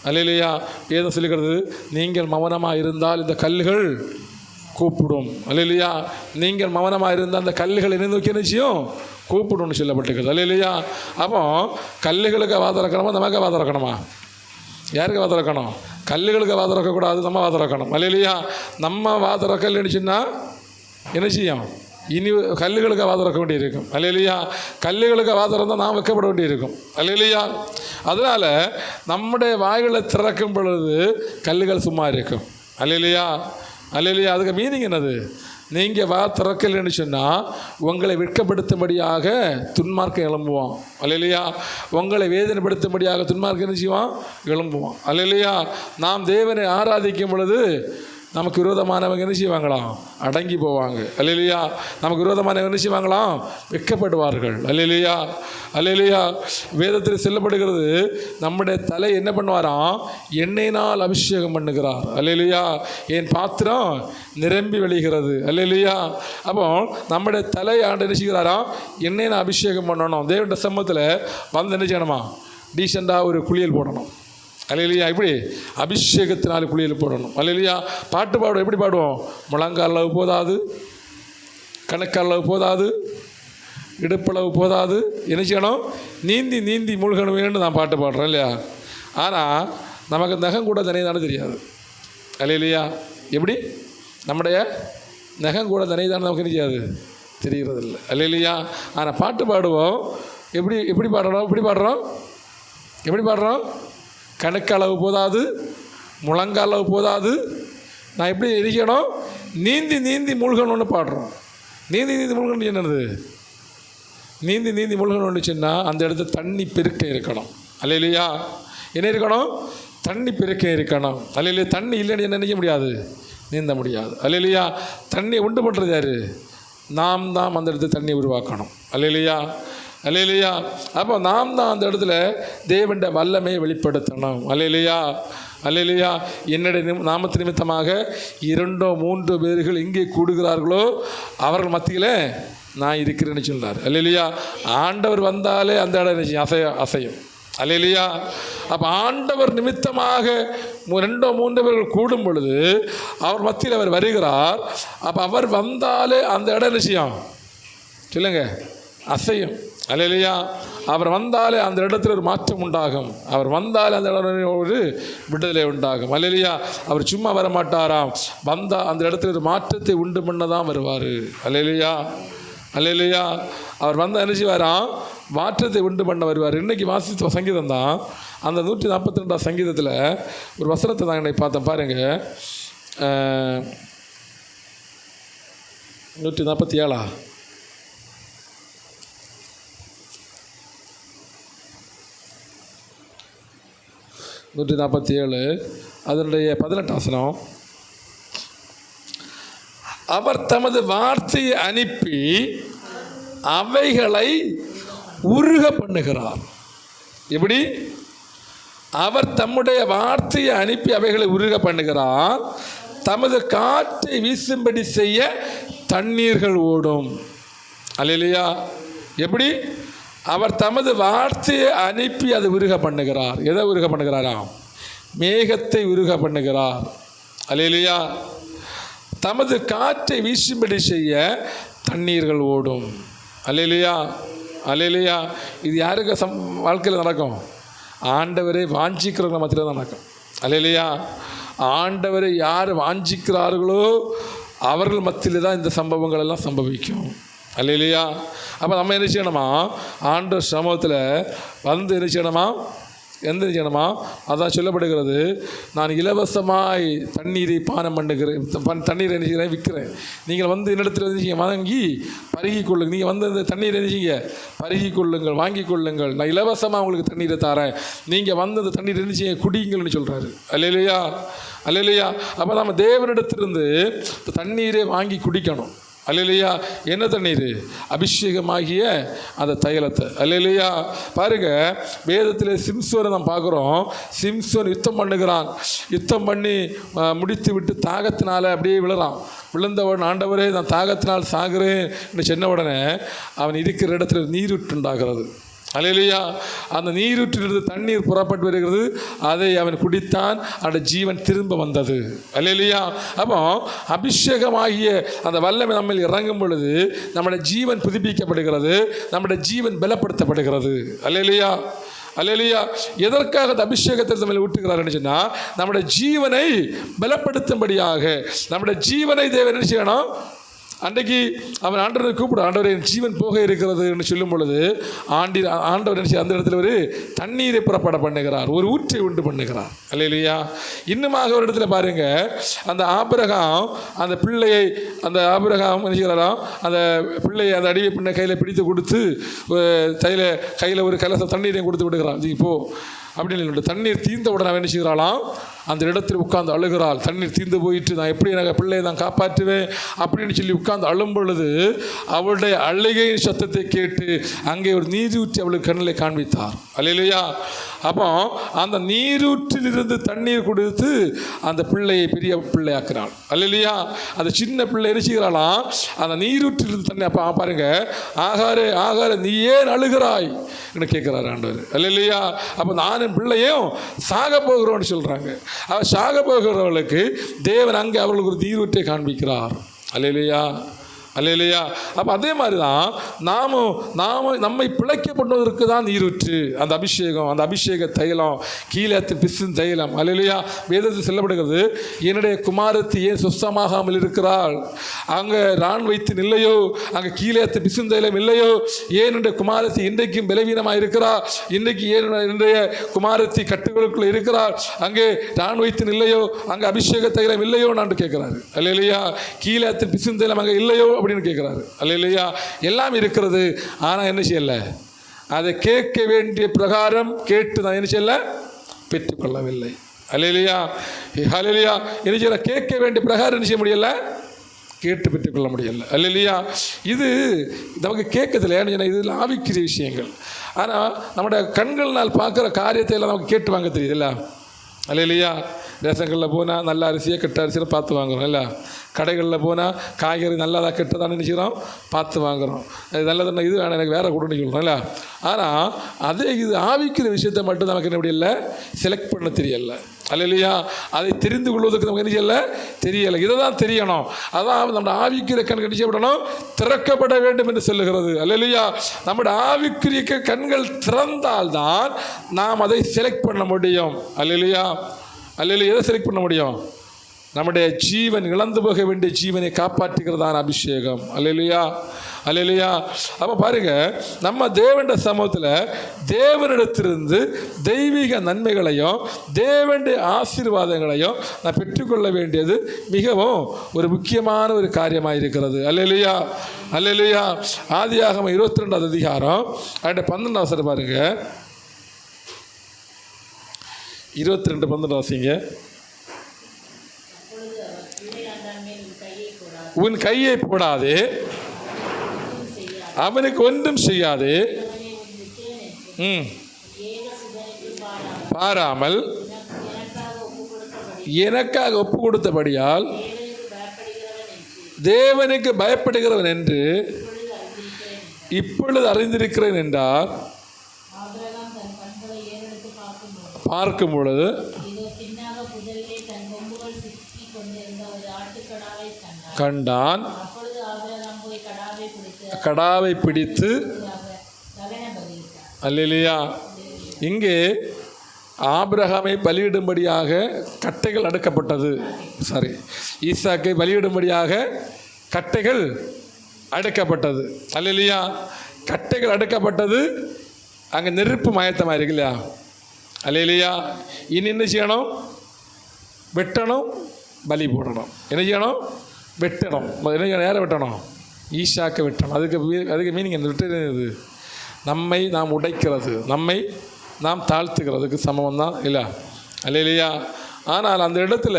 அல்லேலூயா. வேதம் சொல்லுகிறது, நீங்கள் மௌனமாக இருந்தால் இந்த கல்லுகள் கூப்பிடும். அல்லேலூயா. நீங்கள் மௌனமாக இருந்தால் அந்த கல்லுகள் என்ன நோக்கி நிச்சயம் கூப்பிடும்னு சொல்லப்பட்டிருக்கிறது. அல்லேலூயா. அப்போ கல்லுகளுக்கு வாத இறக்கணுமா, நமக்கு வாத இறக்கணுமா? யாருக்கு வாத இறக்கணும்? கல்லுகளுக்கு வாத இறக்கக்கூடாது, நம்ம வாத இறக்கணும். அல்லேலூயா. நம்ம வாத இறக்கலன்னு சொன்னால் என்ன செய்யும்? இனி கல்லுகளுக்கு வாத இறக்க வேண்டியிருக்கும். அல்லேலூயா. கல்லுகளுக்கு வாத இருந்தால் நாம் வைக்கப்பட வேண்டியிருக்கும். அல்லேலூயா. அதனால் நம்முடைய வாய்களை திறக்கும் பொழுது கல்லுகள் சும்மா இருக்கும். அல்லேலூயா, அல்லேலூயா. அதுக்கு மீனிங் என்னது? நீங்கள் திறக்கலைன்னு சொன்னால் உங்களை வெட்கப்படுத்தும்படியாக துன்மார்க்கம் எழும்புவான். அல்லேலூயா. உங்களை வேதனைப்படுத்தும்படியாக துன்மார்க்கம் என்ன செய்வான்? எழும்புவான். அல்லேலூயா. நாம் தேவனை ஆராதிக்கும் பொழுது நமக்கு விரோதமானவங்க என்ன செய்வாங்களாம்? அடங்கி போவாங்க. அல்லேலூயா. நமக்கு விரோதமானவங்க என்ன செய்வாங்களாம்? வெட்கப்படுவார்கள். அல்லேலூயா, அல்லேலூயா. வேதத்தில் சொல்லப்படுகிறது, நம்முடைய தலை என்ன பண்ணுவாராம்? எண்ணெயினால் அபிஷேகம் பண்ணுகிறார். அல்லேலூயா. என் பாத்திரம் நிரம்பி வழிகிறது. அல்லேலூயா. அப்போ நம்முடைய தலை ஆண்டு என்ன செய்கிறாராம்? எண்ணெயினால் அபிஷேகம் பண்ணணும். தேவனுடைய சமூகத்தில் வந்து என்ன செய்யணுமா? டீசெண்டாக ஒரு குளியல் போடணும். அல்லேலூயா. இப்படி அபிஷேகத்தினால் குளியல் போடணும். அல்லேலூயா. பாட்டு பாடுவோம். எப்படி பாடுவோம்? முழங்கால் போதாது, கணக்கால் போதாது, இடுப்பளவு போதாது, என்ன செய்யணும்? நீந்தி நீந்தி மூழ்கணுமேன்னு நான் பாட்டு பாடுறேன் இல்லையா? ஆனால் நமக்கு நகம் கூட நனைதானே தெரியாது. அல்லேலூயா. எப்படி? நம்முடைய நகம் கூட நனைதானே நமக்கு தெரியாது, தெரிகிறதில்லை. அல்லேலூயா. ஆனால் பாட்டு பாடுவோம். எப்படி எப்படி பாடுறோம்? எப்படி பாடுறோம்? எப்படி பாடுறோம்? கணக்களவு போதாது, முழங்காலவு போதாது, நான் எப்படி இருக்கணும்? நீந்தி நீந்தி மூழ்கணும்னு பாடுறோம். நீந்தி நீந்தி மூழ்கணும் என்னது? நீந்தி நீந்தி மூழ்கணும்னு சொன்னால் அந்த இடத்துல தண்ணி பெருக்க இருக்கணும். அல்லேலூயா. என்ன இருக்கணும்? தண்ணி பெருக்க இருக்கணும். அல்லேலூயா. தண்ணி இல்லைன்னு என்ன நினைக்க முடியாது, நீந்த முடியாது. அல்லேலூயா. தண்ணியை உண்டு பண்ணுறது யார்? நாம் தான் அந்த இடத்துல தண்ணி உருவாக்கணும். அல்லேலூயா, அல்லேலூயா. அப்போ நாம் தான் அந்த இடத்துல தேவனுடைய வல்லமையை வெளிப்படுத்தணும். அல்லேலூயா, அல்லேலூயா. என்னுடைய நாமத்து நிமித்தமாக 2 3 பேர்கள் எங்கே கூடுகிறார்களோ அவர்கள் மத்தியில் நான் இருக்கிறேன்னு சொன்னார். அல்லேலூயா. ஆண்டவர் வந்தாலே அந்த இடம் அசையும். அல்லேலூயா. அப்போ ஆண்டவர் நிமித்தமாக 2 3 பேர்கள் கூடும் பொழுது அவர் மத்தியில் அவர் வருகிறார். அப்போ அவர் வந்தாலே அந்த இடம் நிச்சயம் சொல்லுங்க அசையும். அல்லேலூயா. அவர் வந்தாலே அந்த இடத்துல ஒரு மாற்றம் உண்டாகும். அவர் வந்தாலே அந்த இடம் ஒரு விடுதலை உண்டாகும். அல்லேலூயா. அவர் சும்மா வரமாட்டாராம், வந்தால் அந்த இடத்துல ஒரு மாற்றத்தை உண்டு பண்ண தான் வருவார். அல்லேலூயா, அல்லேலூயா. அவர் வந்தால் என்ன செய்வாராம்? மாற்றத்தை உண்டு பண்ண வருவார். இன்றைக்கி வாசித்த சங்கீதம் தான், அந்த 142 சங்கீதத்தில் ஒரு வசனத்தை தான் என்னை பார்த்தேன் பாருங்கள். 147 147 அதனுடைய 18 வசனம். அவர் தமது வார்த்தையை அனுப்பி அவைகளை உருக பண்ணுகிறார். எப்படி? அவர் தம்முடைய வார்த்தையை அனுப்பி அவைகளை உருக பண்ணுகிறார். தமது காற்றை வீசும்படி செய்ய தண்ணீர்கள் ஓடும். அல்லேலூயா. எப்படி? அவர் தமது வார்த்தையை அனுப்பி அதை உருக பண்ணுகிறார். எதை உருக பண்ணுகிறாராம்? மேகத்தை உருக பண்ணுகிறார். அல்லேலூயா. தமது காற்றை வீசும்படி செய்ய தண்ணீர்கள் ஓடும். அல்லேலூயா, அல்லேலூயா. இது யாருக்கு வாழ்க்கையில் நடக்கும்? ஆண்டவரை வாஞ்சிக்கிறவங்க மத்தியில் தான் நடக்கும். அல்லேலூயா. ஆண்டவரை யார் வாஞ்சிக்கிறார்களோ அவர்கள் மத்தியில் தான் இந்த சம்பவங்கள் எல்லாம் சம்பவிக்கும். அல்லேலூயா. அப்போ நம்ம என்ன செய்யணுமா? ஆண்டவர் சமூகத்தில் வந்து என்ன செய்யணுமா? எந்த செய்யணுமா? அதான் சொல்லப்படுகிறது, நான் இலவசமாய் தண்ணீரை பானம் பண்ணுகிறேன், தண்ணீரை என்ன செய்கிறேன், விற்கிறேன். நீங்கள் வந்து என்னிடத்தில் வந்து வாங்கி பருகி கொள்ளுங்கள். நீங்கள் வந்து அந்த தண்ணீரை என்ன செய்ய, பருகி கொள்ளுங்கள், வாங்கி கொள்ளுங்கள். நான் இலவசமாக உங்களுக்கு தண்ணீரை தரேன், நீங்கள் வந்து அந்த தண்ணீரை என்ன செய்ய, குடிங்கள்னு சொல்கிறாரு. அல்லேலூயா, அல்லேலூயா. அப்போ நம்ம தேவனிடத்திலிருந்து தண்ணீரை வாங்கி குடிக்கணும். அல்லேலூயா. என்ன தண்ணீர்? அபிஷேகமாகிய அந்த தைலத்தை. அல்லேலூயா. பாருங்க, வேதத்தில் சிம்சோனை நாம் பார்க்குறோம். சிம்சோன் யுத்தம் பண்ணுகிறான். யுத்தம் பண்ணி முடித்து விட்டு தாகத்தினால அப்படியே விழுறான். விழுந்தவன், ஆண்டவரே நான் தாகத்தினால் சாகிறேன் என்று சொன்ன உடனே அவன் இருக்கிற இடத்துல நீரூற்றுண்டாகிறது. அல்லேலூயா. அந்த நீரூற்றிலிருந்து தண்ணீர் புறப்பட்டு வருகிறது. அதை அவன் குடித்தான். அந்த ஜீவன் திரும்ப வந்தது. அல்லேலூயா. அப்போ அபிஷேகமாகிய அந்த வல்லமை நம்ம இறங்கும் பொழுது நம்முடைய ஜீவன் புதுப்பிக்கப்படுகிறது, நம்முடைய ஜீவன் பலப்படுத்தப்படுகிறது. அல்லேலூயா, அல்லேலூயா. எதற்காக அந்த அபிஷேகத்தை நம்ம ஊற்றுகிறாருன்னு சொன்னால், நம்முடைய ஜீவனை பலப்படுத்தும்படியாக. நம்முடைய ஜீவனை தேவன் என்ன செய்யணும்? அன்றைக்கு அவன் ஆண்டவரை கூப்பிடு, ஆண்டவரை என் ஜீவன் போக இருக்கிறது என்று சொல்லும் பொழுது ஆண்டவர் நினைச்சு அந்த இடத்துல ஒரு தண்ணீரை புறப்பட பண்ணுகிறார், ஒரு ஊற்றை உண்டு பண்ணுகிறார். அல்லேலூயா. இன்னுமாக ஒரு இடத்துல பாருங்க, அந்த ஆபிரகாம் அந்த பிள்ளையை, அந்த ஆபிரகாம் நினைக்கிறாராம், அந்த பிள்ளையை அந்த அடிவை பின்ன கையில் பிடித்து கொடுத்து கையில் ஒரு கலச தண்ணீரையும் கொடுத்து விடுகிறான். இப்போ அப்படின்னு தண்ணீர் தீர்ந்த உடனே என்ன செய்கிறாளாம், அந்த இடத்தில் உட்கார்ந்து அழுகிறாள். தண்ணீர் தீர்ந்து போயிட்டு நான் எப்படி எனக்கு பிள்ளையை நான் காப்பாற்றுவேன் அப்படின்னு சொல்லி உட்கார்ந்து அழும் பொழுது அவளுடைய அழுகையின் சத்தத்தை கேட்டு அங்கே ஒரு நீரூற்றி அவளுக்கு கண்ணில் காண்பித்தார். அல்லேலூயா. அப்போ அந்த நீரூற்றிலிருந்து தண்ணீர் கொடுத்து அந்த பிள்ளையை பெரிய பிள்ளையாக்குறாள். அல்லேலூயா. அந்த சின்ன பிள்ளை எரிச்சுகிறாளாம், அந்த நீரூற்றிலிருந்து தண்ணி. அப்போ பாருங்க, ஆகாரே ஆகாரே நீ ஏன் அழுகிறாய் என்று கேட்கிறார் ஆண்டவர். அல்லேலூயா. அப்போ நானும் பிள்ளையும் சாக போகிறோன்னு சொல்கிறாங்க. அவர் சாக போகிறவர்களுக்கு தேவன் அங்கே அவர்களுக்கு ஒரு நீரூற்றை காண்பிக்கிறார். அல்லேலூயா, அல்லேலூயா. அப்போ அதே மாதிரி தான் நம்மை பிழைக்கப்படுவதற்கு தான் நீரூற்று, அந்த அபிஷேகம், அந்த அபிஷேக தைலம், கீழேத்து பிசின் தைலம். அல்லேலூயா. வேதத்தில் சொல்லப்படுகிறது, என்னுடைய குமாரத்தி ஏன் சுத்தமாகாமல் இருக்கிறாள், அங்கே ரான் வைத்து இல்லையோ, அங்கே கீழேத்து பிசின் தைலம் இல்லையோ, ஏன் என்னுடைய குமாரத்தி இன்றைக்கும் பலவீனமாக இருக்கிறாள், இன்றைக்கு ஏன் என்னுடைய குமாரத்தி கட்டுகளுக்குள்ள இருக்கிறாள், அங்கே ரான் வைத்து இல்லையோ, அங்கே அபிஷேக தைலம் இல்லையோ நான் கேட்கிறாரு. அல்லேலூயா. கீழேத்து பிசின் தைலம் அங்கே இல்லையோ அப்படின்னு கேட்கிறாரு. அல்லேலூயா. எல்லாம் இருக்கிறது, ஆனால் என்ன செய்யல, அதை கேட்க வேண்டிய பிரகாரம் கேட்டு நான் என்ன செய்யல, பெற்றுக்கொள்ளவில்லை. அல்லேலூயா, அல்லேலூயா. என்ன செய்யல, கேட்க வேண்டிய பிரகாரம் என்ன செய்ய முடியல, கேட்டு பெற்றுக்கொள்ள முடியல. அல்லேலூயா. இது நமக்கு கேட்கறதில்ல, ஏன்னா இதில் ஆவிக்குரிய விஷயங்கள். ஆனால் நம்முடைய கண்கள்னால் பார்க்குற காரியத்தை எல்லாம் நமக்கு கேட்டு வாங்க தெரியுதுல்ல. அல்லேலூயா. ரேஷன்களில் போனால் நல்ல அரிசியை கெட்ட அரிசியை பார்த்து வாங்குகிறோம் இல்லை, கடைகளில் போனால் காய்கறி நல்லதாக கெட்டதான்னு நினைக்கிறோம், பார்த்து வாங்குகிறோம். அது நல்லதுன்னா இது வேணாம் எனக்கு வேறு கொடுன்னு சொல்கிறோம் இல்லை. ஆனால் அதே இது ஆவிக்கிற விஷயத்தை மட்டும் நமக்கு என்ன இல்லை, செலக்ட் பண்ண தெரியலை. அல்லேலூயா. அதை தெரிந்து கொள்வதற்கு நமக்கு என்ன செய்யலை, தெரியலை. இதை தான் தெரியணும். அதான் நம்ம ஆவிக்கிற கண் கணிக்கப்படணும், திறக்கப்பட வேண்டும் என்று சொல்லுகிறது. அல்லேலூயா. நம்முடைய ஆவிக்குரிய கண்கள் திறந்தால்தான் நாம் அதை செலக்ட் பண்ண முடியும். அல்லேலூயா, அல்லேலூயா. எதை செலக்ட் பண்ண முடியும், நம்முடைய ஜீவன் இழந்து போக வேண்டிய ஜீவனை காப்பாற்றுகிறதான அபிஷேகம். அல்லேலூயா, அல்லேலூயா. அப்போ பாருங்க, நம்ம தேவனுடைய சமூகத்தில் தேவனிடத்திலிருந்து தெய்வீக நன்மைகளையும் தேவனுடைய ஆசீர்வாதங்களையும் நான் பெற்றுக்கொள்ள வேண்டியது மிகவும் ஒரு முக்கியமான ஒரு காரியமாக இருக்கிறது. அல்லேலூயா, அல்லேலூயா. ஆதியாகமம் 22வது அதிகாரம் 12 பாருங்க. 22:12 வாசிங்க. உன் கையை போடாதே, அவனுக்கு ஒன்றும் செய்யாதே, பாராமல் எனக்காக ஒப்பு கொடுத்தபடியால் தேவனுக்கு பயப்படுகிறவன் என்று இப்பொழுது அறிந்திருக்கிறேன் என்றார். பார்க்கும் பொழுது கண்டான், கடாவை பிடித்து. அல்லேலூயா. இங்கே ஆபிரகாமை பலியிடும்படியாக கட்டைகள் அடுக்கப்பட்டது. ஈசாக்கை பலியிடும்படியாக கட்டைகள் அடுக்கப்பட்டது. அல்லேலூயா. கட்டைகள் அடுக்கப்பட்டது. அங்கே நெருப்பு மயத்தமாக இருக்கு இல்லையா, அல்லேலூயா. இனி என்ன செய்யணும்? வெட்டணும், பலி போடணும். என்ன செய்யணும்? வெட்டணும். என்ன செய்யணும்? யாரை வெட்டணும்? ஈசாக்கை வெட்டணும். அதுக்கு மீனிங் என்ன? வெட்டுறது நம்மை நாம் உடைக்கிறது, நம்மை நாம் தாழ்த்துக்கிறதுக்கு சமம் தான் இல்லை? அல்லேலூயா. ஆனால் அந்த இடத்துல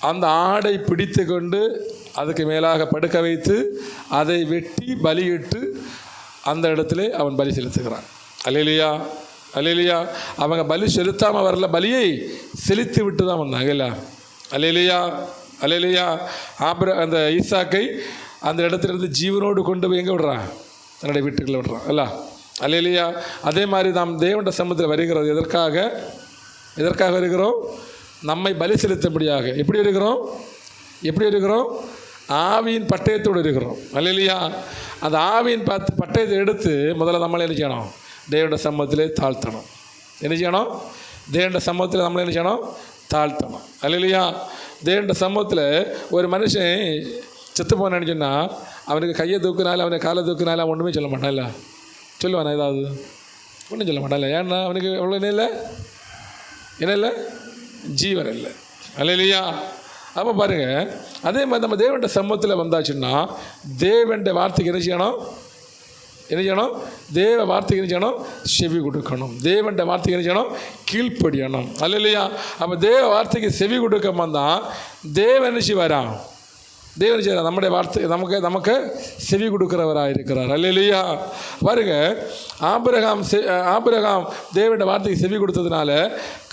அந்த ஆடை பிடித்து கொண்டு அதுக்கு மேலாக படுக்க வைத்து அதை வெட்டி பலியிட்டு அந்த இடத்துல அவன் பலி செலுத்துகிறான். அல்லேலூயா, அல்லேலூயா. அவங்க பலி செலுத்தாமல் வரல, பலியை செலுத்தி விட்டு தான் வந்தாங்க இல்லை? அல்லேலூயா, அல்லேலூயா. அந்த ஈசாக்கை அந்த இடத்துலேருந்து ஜீவனோடு கொண்டு போய் எங்கே விடுறான்? தன்னுடைய வீட்டுக்குள்ளே விடுறான் இல்லை? அல்லேலூயா. அதே மாதிரி நாம் தேவனுடைய சமூகத்தில் வருகிறது எதற்காக வருகிறோம்? நம்மை பலி செலுத்தும்படியாக. எப்படி இருக்கிறோம்? ஆவியின் பட்டயத்தோடு இருக்கிறோம். அல்லேலூயா. அந்த ஆவியின் பட்டயத்தை எடுத்து முதல்ல நம்மளை என்ன செய்யணும்? தேவனுடைய சமூகத்திலே தாழ்த்தணும். என்ன செய்யணும்? தேவனுடைய சமூகத்தில் நம்மளை என்ன செய்யணும்? தாழ்த்தணும். அல்லேலூயா. தேவனுடைய சமூகத்தில் ஒரு மனுஷன் செத்து போனான்னு சொன்னால் அவனுக்கு கையை தூக்குனாலும் அவனை காலை தூக்குனாலும் அவன் ஒன்றுமே சொல்ல மாட்டான் இல்லை? சொல்லுவானா? ஏதாவது ஒன்றும் சொல்ல மாட்டான் இல்லை? ஏன்னா அவனுக்கு எவ்வளோ என்ன இல்லை? ஜீவன் இல்லை. அல்லேலூயா. அப்போ பாருங்கள், அதே மாதிரி நம்ம தேவனுடைய சமூகத்தில் வந்தாச்சுன்னா தேவனுடைய வார்த்தைக்கு என்ன செய்யணும்? தேவ வார்த்தைக்கு என்ன செய்யணும்? செவி கொடுக்கணும். தேவனுடைய வார்த்தைக்கு என்ன செய்யணும்? கீழ்ப்படியணும். அல்லேலூயா. அப்போ தேவ வார்த்தைக்கு செவி கொடுக்காம தான் தேவன் என்ன செய்வாராம்? தேவன் செய்வார் நம்முடைய வார்த்தை நமக்கு செவி கொடுக்கிறவராக இருக்கிறார். அல்லேலூயா. பாருங்க, ஆபிரகாம் தேவனுடைய வார்த்தைக்கு செவி கொடுத்ததுனால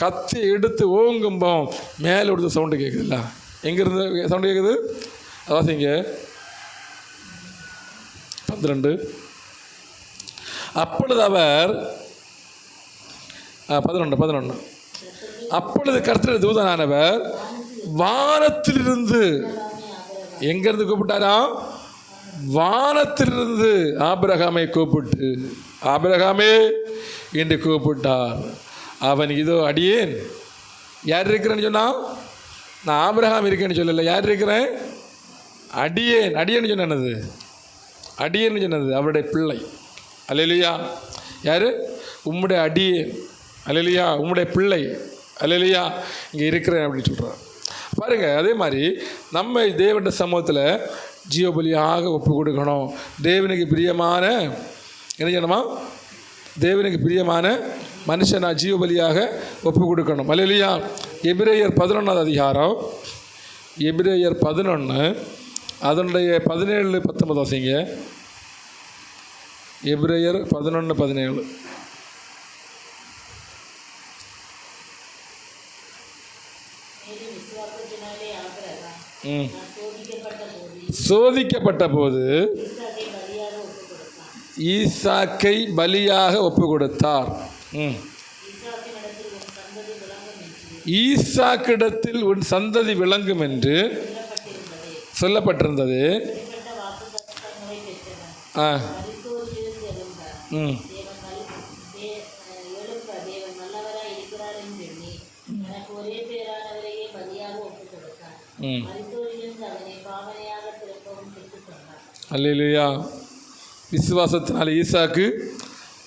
கத்தி எடுத்து ஓங்கும்போ மேலே கொடுத்த சவுண்டு கேட்குதுல்ல? எங்கேருந்து சவுண்டு கேட்குது? அதாவது இங்கே 12. அப்பொழுது அவர் 11 அப்பொழுது கர்த்தருடைய தூதனானவர் வானத்திலிருந்து, எங்கேருந்து கூப்பிட்டாராம்? வானத்திலிருந்து ஆபிரகாமை கூப்பிட்டு, ஆபிரகாமே என்று கூப்பிட்டார். அவன் இதோ அடியேன். யார் இருக்கிறேன்னு சொன்னான்? நான் ஆபிரகாம் இருக்கேன்னு சொல்லலை. யார் இருக்கிறேன்? அடியேன்னு சொன்னது. அடியேன்னு சொன்னது அவருடைய பிள்ளை. அல்லேலூயா. யார்? உம்முடைய அடியேன். அல்லேலூயா. உம்முடைய பிள்ளை. அல்லேலூயா. இங்கே இருக்கிறேன் அப்படின்னு சொல்கிறார். பாருங்கள், அதே மாதிரி நம்ம தேவனுடைய சமூகத்தில் ஜீவபலியாக ஒப்பு கொடுக்கணும். தேவனுக்கு பிரியமான என்ன செய்யணுமா? தேவனுக்கு பிரியமான மனுஷனா ஜீவபலியாக ஒப்பு கொடுக்கணும். அல்லேலூயா. எபிரேயர் 11 அதிகாரம், எபிரேயர் 11 அதனுடைய 17-19 வாசிங்க. எபிரேயர் 11-17. சோதிக்கப்பட்ட போது ஈசாக்கை பலியாக ஒப்பு கொடுத்தார். ஈசாக்கிடத்தில் உன் சந்ததி விளங்கும் என்று சொல்லப்பட்டிருந்தது. அல்லேலூயா. விசுவாசத்தினால் ஈசாக்கு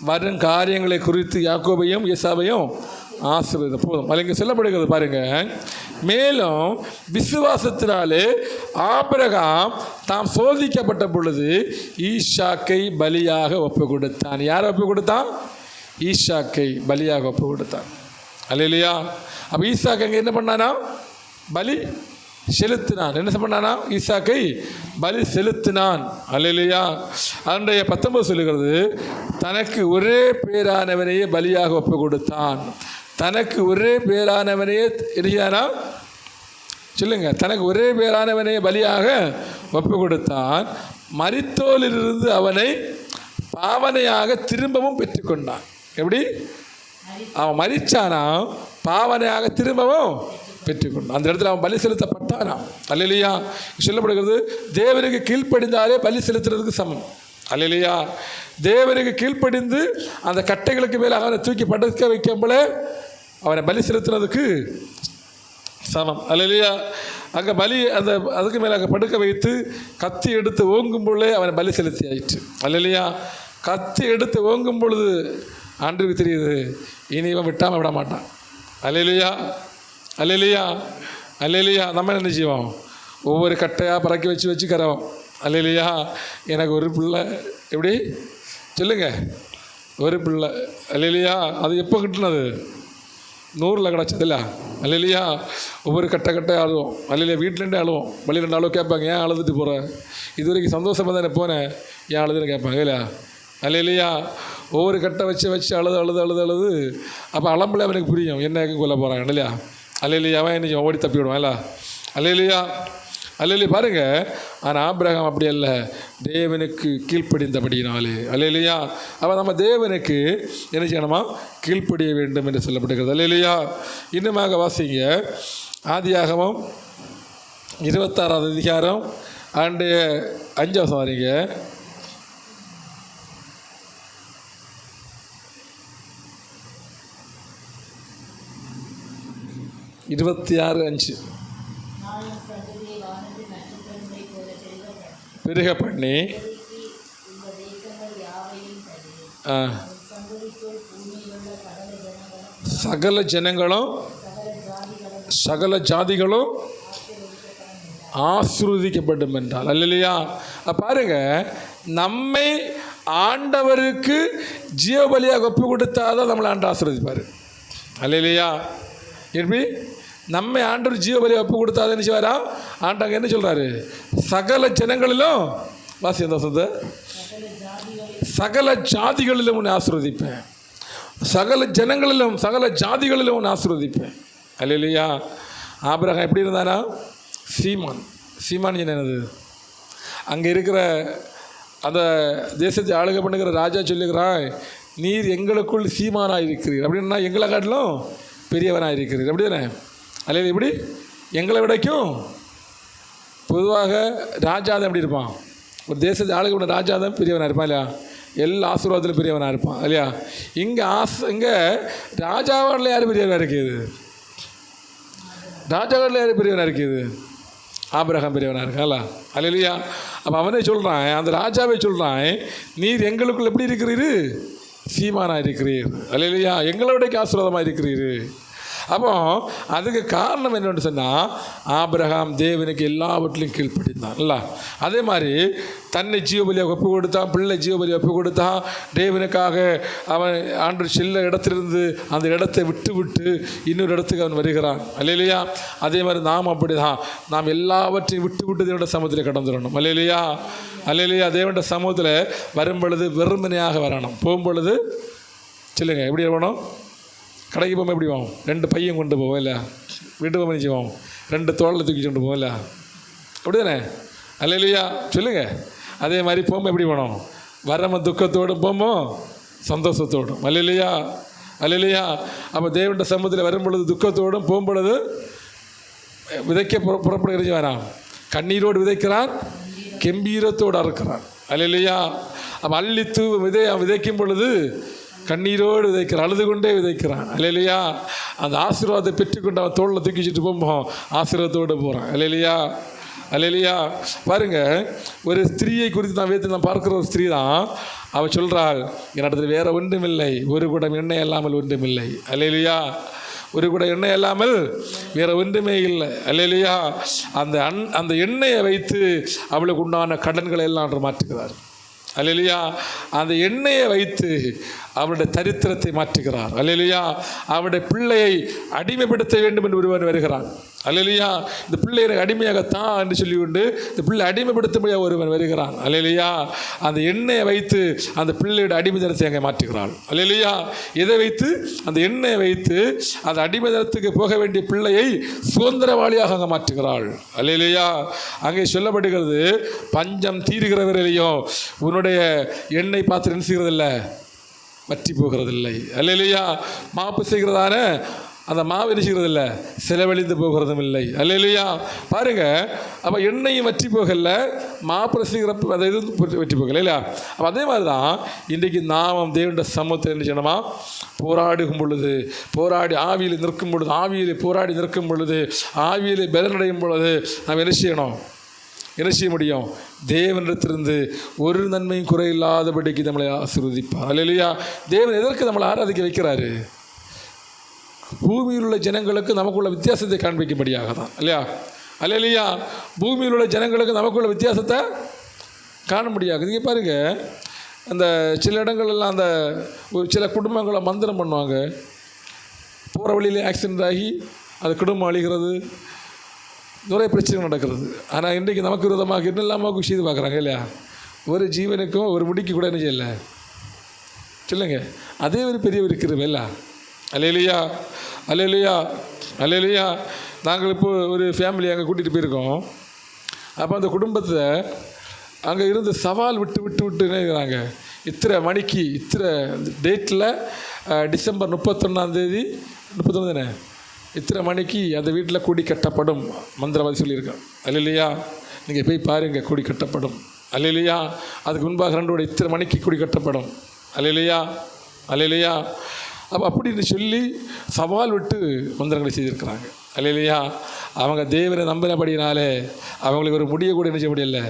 வரும் காரியங்களை குறித்து யாக்கோபையும் ஏசாவையும் ஆசீர்வதித்த போதும். அது இங்கே சொல்லப்படுகிறது பாருங்க. மேலும் விசுவாசத்தினாலே ஆபிரகாம் தாம் சோதிக்கப்பட்ட பொழுது ஈசாக்கை பலியாக ஒப்பு கொடுத்தான். யாரை ஒப்பு கொடுத்தான்? ஈசாக்கை பலியாக ஒப்பு கொடுத்தான். அல்லேலூயா. அப்போ ஈசாக்கு அங்கே என்ன பண்ணானா? பலி செலுத்தினான். என்ன பண்ணானா? ஈசாக்கை பலி செலுத்தினான். அல்லேலூயா. அதனுடைய 19 சொல்லுகிறது, தனக்கு ஒரே பேரானவனையே பலியாக ஒப்பு கொடுத்தான். தனக்கு ஒரே பேரானவனையே இருந்தானா? சொல்லுங்க. தனக்கு ஒரே பேரானவனையே பலியாக ஒப்பு கொடுத்தான். மரித்தோரிலிருந்து அவனை பாவனையாக திரும்பவும் பெற்றுக்கொண்டான். எப்படி? அவன் மரிச்சானா பாவனையாக திரும்பவும் பெற்றுக்கொண்டான். அந்த இடத்துல அவன் பலி செலுத்தப்பட்டானாம். அல்லேலூயா. சொல்லப்படுகிறது, தேவனுக்கு கீழ்ப்படிந்தாலே பலி செலுத்துறதுக்கு சமம். அல்லேலூயா. தேவனுக்கு கீழ்ப்படிந்து அந்த கட்டைகளுக்கு மேலே அவனை தூக்கி படுக்க வைக்கும்போல அவனை பலி செலுத்துறதுக்கு சமம். அல்லேலூயா. அங்கே பலி அந்த அதுக்கு மேலே அங்கே படுக்க வைத்து கத்தி எடுத்து ஓங்கும் பொழுதே அவனை பலி செலுத்தி ஆயிற்று. அல்லேலூயா. கத்தி எடுத்து ஓங்கும் பொழுது ஆண்டவருக்கு தெரியுது, இனி இவன் விட்டாமல் விட மாட்டான். அல்லேலூயா, அல்லேலூயா, அல்லேலூயா. நம்ம என்ன செய்வோம்? ஒவ்வொரு கட்டையாக பறக்கி வச்சு கறவோம். அல்லேலூயா. எனக்கு ஒரு பிள்ளை, எப்படி சொல்லுங்க, ஒரு பிள்ளை. அல்லேலூயா. அது எப்போ கிட்டுனது? 100ல் கிடச்சதில்ல. அல்லேலூயா. ஒவ்வொரு கட்டையாக அழுவோம். அல்லேலூயா. வீட்டிலேருந்தே அழுவோம், வெளியிலேருந்து அழுவ கேட்பாங்க, ஏன் அழுதுட்டு போகிறேன்? இது வரைக்கும் சந்தோஷமாக தானே போனேன், ஏன் அழுதுன்னு கேட்பாங்க இல்லையா? அல்லேலூயா. ஒவ்வொரு கட்டை வச்சு அழுது அப்போ அலம்பில் அவனுக்கு புரியும், என்ன கொல்ல போகிறாங்க இல்லையா? அல்லேலூயா. அவன் என்ன ஓடி தப்பி விடுவான் இல்லை? அல்லேலூயா, அல்லேலூயா. பாருங்க, ஆனால் ஆபிரகாம் அப்படி அல்ல, தேவனுக்கு கீழ்ப்படிந்தபடினாலே. அல்லேலூயா. அவன் நம்ம தேவனுக்கு என்ன செய்யணுமா? கீழ்ப்படிய வேண்டும் என்று சொல்லப்படுகிறது. அல்லேலூயா. இன்னுமாக வாசிங்க, ஆதியாகமம் 26வது அதிகாரம் 5 வரீங்க. 26:5 பெருக பண்ணி சகல ஜனங்களும் சகல ஜாதிகளும் ஆசீர்வதிக்கப்படும் என்றால். அல்லேலூயா. பாருங்க, நம்மை ஆண்டவருக்கு ஜீவபலியாக ஒப்பு கொடுத்தாதான் நம்மளை ஆண்டு ஆசீர்வதிப்பார். அல்லேலூயா. எப்படி? நம்மை ஆண்டவர் ஜீவபலியாக ஒப்பு கொடுத்தாதான் என்ன செய்வாரா? ஆண்டவங்க என்ன சொல்கிறாரு? சகல ஜனங்களிலும் வாசி அந்த வசனத்தை, சகல ஜாதிகளிலும் உன்னை ஆசீர்வதிப்பேன், சகல ஜனங்களிலும் சகல ஜாதிகளிலும் உன்னை ஆசீர்வதிப்பேன். அல்லேலூயா. ஆபிரகாம் எப்படி இருந்தானா? சீமான் என்னது? அங்கே இருக்கிற அந்த தேசத்தை ஆளுகை பண்ணுகிற ராஜா சொல்லுகிறான், நீர் எங்களுக்குள் சீமானாக இருக்கிறீர். அப்படின்னா எங்களை காட்டிலும் பெரியவனாக இருக்கிறீர். அப்படி தானே? அல்லது எப்படி? எங்களை விடைக்கும் பொதுவாக ராஜாதான் எப்படி இருப்பான்? ஒரு தேசத்தை ஆளுகை பண்ண ராஜாதான் பெரியவனாக இருப்பான் இல்லையா? எல்லா ஆசீர்வாதத்திலும் பெரியவனாக இருப்பான் இல்லையா? இங்கே ராஜாவாடில் யார் பெரியவனாக இருக்குது? ராஜாவாடில் யார் பெரியவனாக இருக்குது? ஆபிரகாம் பெரியவனாக இருக்கான்ல. அல்லேலூயா. அப்போ அவனே சொல்கிறான், அந்த ராஜாவே சொல்கிறான், நீர் எங்களுக்குள் எப்படி இருக்கிறீரு? சீமானாக இருக்கிறீர். அல்லேலூயா. எங்களை விட ஆசீர்வாதமாக இருக்கிறீர். அப்போ அதுக்கு காரணம் என்னென்னு சொன்னால், ஆபிரகாம் தேவனுக்கு எல்லாவற்றிலும் கீழ்ப்படிந்தான் இல்லை? அதே மாதிரி தன்னை ஜீவபலியாக ஒப்பு கொடுத்தான், பிள்ளை ஜீவபலியாக ஒப்பு கொடுத்தான். தேவனுக்காக அவன் ஆண்டு செல்ல இடத்திலிருந்து அந்த இடத்தை விட்டு இன்னொரு இடத்துக்கு அவன் வருகிறான். அல்லேலூயா. அதே மாதிரி நாம் அப்படி தான், நாம் எல்லாவற்றையும் விட்டு தேவனுடைய சமூகத்தில் கடந்துடணும். அல்லேலூயா, அல்லேலூயா. தேவனுடைய சமூகத்தில் வரும் பொழுது வெறுமனையாக வரணும், போகும்பொழுது சொல்லுங்க எப்படி வரணும்? கடைக்கு போகும்போது எப்படி போவோம்? 2 பையன் கொண்டு போவோம் இல்லை? வீட்டு போய் செய்வோம், 2 தோளில் தூக்கி கொண்டு போவோம் இல்லை? அப்படி தானே? அல்லேலூயா. சொல்லுங்கள். அதே மாதிரி போகும்போது எப்படி போனோம்? வரம துக்கத்தோடும் போவோம், சந்தோஷத்தோடும். அல்லேலூயா, அல்லேலூயா. அப்போ தேவனுடைய சமூகத்தில் வரும் பொழுது துக்கத்தோடும், போகும்பொழுது விதைக்க புறப்படுகிறது வேணாம். கண்ணீரோடு விதைக்கிறான், கெம்பீரத்தோடு அறுக்கிறான். அல்லேலூயா. அப்போ அள்ளித்து விதைக்கும் பொழுது கண்ணீரோடு விதைக்கிறான், அழுது கொண்டே விதைக்கிறான். அல்லேலூயா. அந்த ஆசீர்வாதத்தை பெற்றுக்கொண்டு அவன் தோளில் தூக்கி வச்சுட்டு போகும்போது ஆசீர்வாதத்தோடு போகிறான். அல்லேலூயா, அல்லேலூயா. பாருங்கள், ஒரு ஸ்திரீயை குறித்து நான் பார்க்குற ஒரு ஸ்திரீ தான். அவள் சொல்கிறாள், என்னிடத்தில் வேறு ஒன்றுமில்லை, ஒரு குடம் எண்ணெய் இல்லாமல் ஒன்றுமில்லை. அல்லேலூயா. ஒரு குடம் எண்ணெய் இல்லாமல் வேறு ஒன்றுமே இல்லை. அல்லேலூயா. அந்த எண்ணெயை வைத்து அவளுக்கு உண்டான கடன்களை எல்லாம் மாற்றுகிறார். அல்லேலூயா. அந்த எண்ணெயை வைத்து அவருடைய தரித்திரத்தை மாற்றுகிறார். அல்லேலூயா. அவருடைய பிள்ளையை அடிமைப்படுத்த வேண்டும் என்று ஒருவன் வருகிறான். அல்லேலூயா. இந்த பிள்ளையை அடிமையாகத்தான் என்று சொல்லிக்கொண்டு இந்த பிள்ளை அடிமைப்படுத்தும்படியாக ஒருவன் வருகிறான். அல்லேலூயா. அந்த எண்ணெயை வைத்து அந்த பிள்ளையோட அடிமைதனத்தை அங்கே மாற்றுகிறாள். அல்லேலூயா. இதை வைத்து அந்த எண்ணெயை வைத்து அந்த அடிமைதனத்துக்கு போக வேண்டிய பிள்ளையை சுதந்திரவாளியாக அங்கே மாற்றுகிறாள். அல்லேலூயா. அங்கே சொல்லப்படுகிறது, பஞ்சம் தீருகிறவரையிலையும் உன்னுடைய எண்ணெய் பாத்திரம் என்ன செய்கிறதில்லை? வற்றி போகிறதில்லை. அல்லேலூயா. மாப்பு செய்கிறதான அந்த மாவு என்ன செய்கிறதில்லை? செலவழிந்து போகிறதும் இல்லை. அல்லேலூயா. பாருங்கள், அப்போ எண்ணெயும் வற்றி போகல, மாப்பு செய்கிற அதை இது வற்றி போகலை இல்லையா? அப்போ அதே மாதிரி தான் இன்றைக்கு நாம் தேவனுடைய சமூகத்தில் என்ன செய்யணுமா? போராடும் பொழுது, போராடி ஆவியில் நிற்கும் பொழுது, ஆவியில் போராடி நிற்கும் பொழுது, ஆவியில் பலனடையும் பொழுது நாம் என்ன செய்யணும்? என்ன செய்ய முடியும்? தேவனிடத்திலிருந்து ஒரு நன்மையும் குறையில்லாதபடிக்கு நம்மளை ஆசீர்வதிப்பார். அல்லேலூயா. தேவன் எதற்கு நம்மளை ஆராதிக்க வைக்கிறாரு? பூமியில் உள்ள ஜனங்களுக்கு நமக்குள்ள வித்தியாசத்தை காண்பிக்கும்படியாக தான், இல்லையா? அல்லேலூயா. பூமியில் உள்ள ஜனங்களுக்கு நமக்குள்ள வித்தியாசத்தை காண முடியாது. நீங்கள் பாருங்கள், அந்த சில இடங்கள்லாம் அந்த ஒரு சில குடும்பங்களை மந்திரம் பண்ணுவாங்க. போகிற வழியிலே ஆக்சிடெண்ட் ஆகி அது குடும்பம் அழிகிறது, நிறைய பிரச்சனை நடக்கிறது. ஆனால் இன்றைக்கு நமக்கு விரோதமாக என்னெல்லாமோ செய்து பார்க்குறாங்க, இல்லையா? ஒரு ஜீவனுக்கும் ஒரு முடிக்கு கூட என்ன செய்யலை சொல்லுங்க. அதே ஒரு பெரிய ஒரு கிருபை இல்லை? அல்லேலூயா, அல்லேலூயா, அல்லேலூயா. நாங்கள் இப்போ ஒரு ஃபேமிலி அங்கே கூட்டிகிட்டு போயிருக்கோம். அப்போ அந்த குடும்பத்தை அங்கே இருந்து சவால் விட்டு என்ன இருக்கிறாங்க, இத்தனை மணிக்கு இத்தனை டேட்டில் டிசம்பர் 31 தானே, இத்தனை மணிக்கு அந்த வீட்டில் கூடி கட்டப்படும் மந்திரவாதி சொல்லியிருக்கேன். அல்லேலூயா. நீங்கள் போய் பாருங்கள், கூடி கட்டப்படும். அல்லேலூயா. அதுக்கு முன்பாக 2 இத்தனை மணிக்கு கூடி கட்டப்படும். அல்லேலூயா, அல்லேலூயா. அப்போ அப்படின்னு சொல்லி சவால் விட்டு மந்திரங்களை செய்திருக்கிறாங்க. அல்லேலூயா. அவங்க தேவனை நம்பினபடினாலே அவங்களுக்கு ஒரு முடிய கூட என்ன செய்ய முடியலை,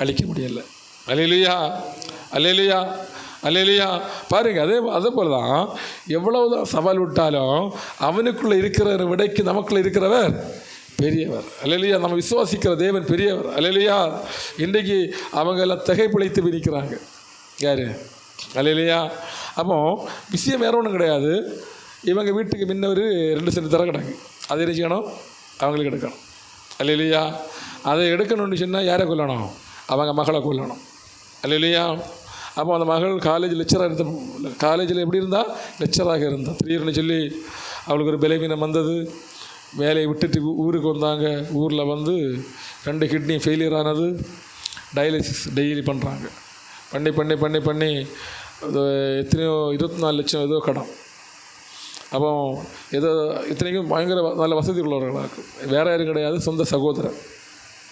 அழிக்க முடியலை. அல்லேலூயா, அல்லேலூயா, அல்லேலூயா. பாருங்கள், அதே போல் தான் எவ்வளவு தான் சவால் விட்டாலும் அவனுக்குள்ளே இருக்கிற விடைக்கு நமக்குள்ளே இருக்கிறவர் பெரியவர். அல்லேலூயா. நம்ம விசுவாசிக்கிற தேவன் பெரியவர். அல்லேலூயா. இன்றைக்கு அவங்க எல்லாம் திகைப்பிழைத்து பிரிக்கிறாங்க. யார்? அல்லேலூயா. அப்போ விஷயம் வேற ஒன்றும் கிடையாது. இவங்க வீட்டுக்கு முன்ன ஒரு 2 சென்ட் தர கிடக்கு, அதை என்ன செய்யணும்? அவங்களுக்கு எடுக்கணும். அல்லேலூயா. அதை எடுக்கணும்னு சொன்னால் யாரை கொல்லணும்? அவங்க மகளை கொல்லணும். அல்லேலூயா. அப்போ அந்த மகள் காலேஜ் லெக்சராக இருந்த, காலேஜில் எப்படி இருந்தால் லெக்சராக இருந்தால், திடீர்னு சொல்லி அவளுக்கு ஒரு பலவீனம் வந்தது. வேலையை விட்டுட்டு ஊருக்கு வந்தாங்க. ஊரில் வந்து 2 கிட்னி ஃபெயிலியர் ஆனது. டயாலிசிஸ் டெய்லி பண்ணுறாங்க. பண்ணி எத்தனையோ 24 லட்சம் ஏதோ கடன். அப்போ ஏதோ இத்தனைக்கும் பயங்கர நல்ல வசதி உள்ளவர்களாக, வேறு யாரும் கிடையாது, சொந்த சகோதரர்.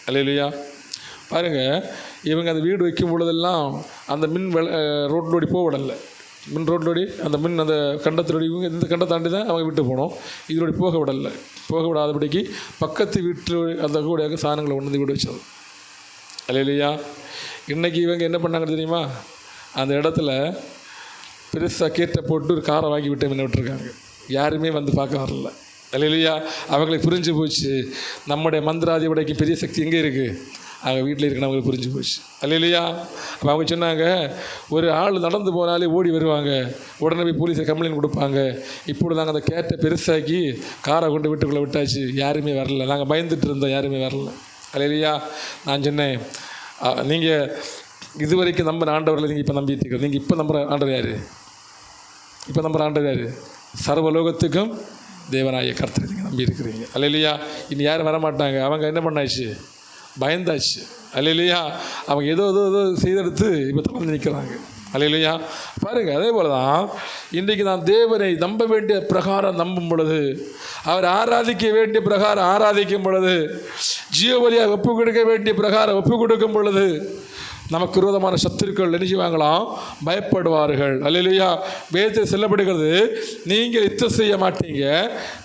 அல்லேலூயா. பாருங்கள், இவங்க அந்த வீடு வைக்கும் பொழுதெல்லாம் அந்த மின் ரோட்லோடி போக விடலை. மின் ரோட்லோடி அந்த மின் அந்த கண்டத்தோடி, இவங்க இந்த கண்டை தாண்டி தான் அவங்க வீட்டு போகணும். இதோடி போக விடாதபடிக்கு பக்கத்து வீட்டில் அந்த கூடியாக சாணங்களை கொண்டு வந்து வீடு வச்சது. அல்லேலூயா. இன்றைக்கி இவங்க என்ன பண்ணாங்க தெரியுமா? அந்த இடத்துல பெருசாக கேட்டை போட்டு ஒரு காரை வாங்கி விட்டு முன்ன விட்டுருக்காங்க. யாருமே வந்து பார்க்க வரல. அல்லேலூயா. அவங்களுக்கு புரிஞ்சு போச்சு, நம்முடைய மந்திராதிபடைக்கு பெரிய சக்தி எங்கே இருக்குது, அவங்க வீட்டில் இருக்குன்னு அவங்களுக்கு புரிஞ்சு போச்சு. அல்லேலூயா. அப்போ அவங்க சொன்னாங்க, ஒரு ஆள் நடந்து போனாலே ஓடி வருவாங்க, உடனே போய் போலீஸை கம்ப்ளைண்ட் கொடுப்பாங்க. இப்போது நாங்கள் அந்த கேட்டை பெருசாக்கி காரை கொண்டு வீட்டுக்குள்ளே விட்டாச்சு, யாருமே வரல. நாங்கள் பயந்துட்டு இருந்தோம், யாருமே வரல. அல்லேலூயா. நான் சொன்னேன், நீங்கள் இதுவரைக்கும் நம்பின ஆண்டவர்களை நீங்கள் இப்போ நம்பிட்டு இருக்கிற, நீங்கள் இப்போ நம்புகிற ஆண்டவர் யார்? இப்போ நம்புகிற ஆண்டவர் யார்? சர்வலோகத்துக்கும் தேவனாய கர்த்தரை நீங்கள் நம்பி இருக்கிறீங்க. அல்லேலூயா. இனி யாரும் வரமாட்டாங்க. அவங்க என்ன பண்ணாச்சு? பயந்தாச்சு. அல்லேலூயா. அவங்க ஏதோ செய்தெடுத்து இப்போ தொடர்ந்து நிற்கிறாங்க. அல்லேலூயா. பாருங்கள், அதே போல் தான் இன்றைக்கு நான் தேவனை நம்ப வேண்டிய பிரகாரம் நம்பும் பொழுது, அவர் ஆராதிக்க வேண்டிய பிரகாரம் ஆராதிக்கும் பொழுது, ஜீவபலியாக ஒப்பு கொடுக்க வேண்டிய பிரகாரம் ஒப்பு கொடுக்கும் பொழுது, நமக்கு விரோதமான சத்துருக்கள் என்ன செய்வாங்களாம்? பயப்படுவார்கள். அல்லேலூயா. வேதத்தில் சொல்லப்படுகிறது, நீங்கள் யுத்தம் செய்ய மாட்டீங்க,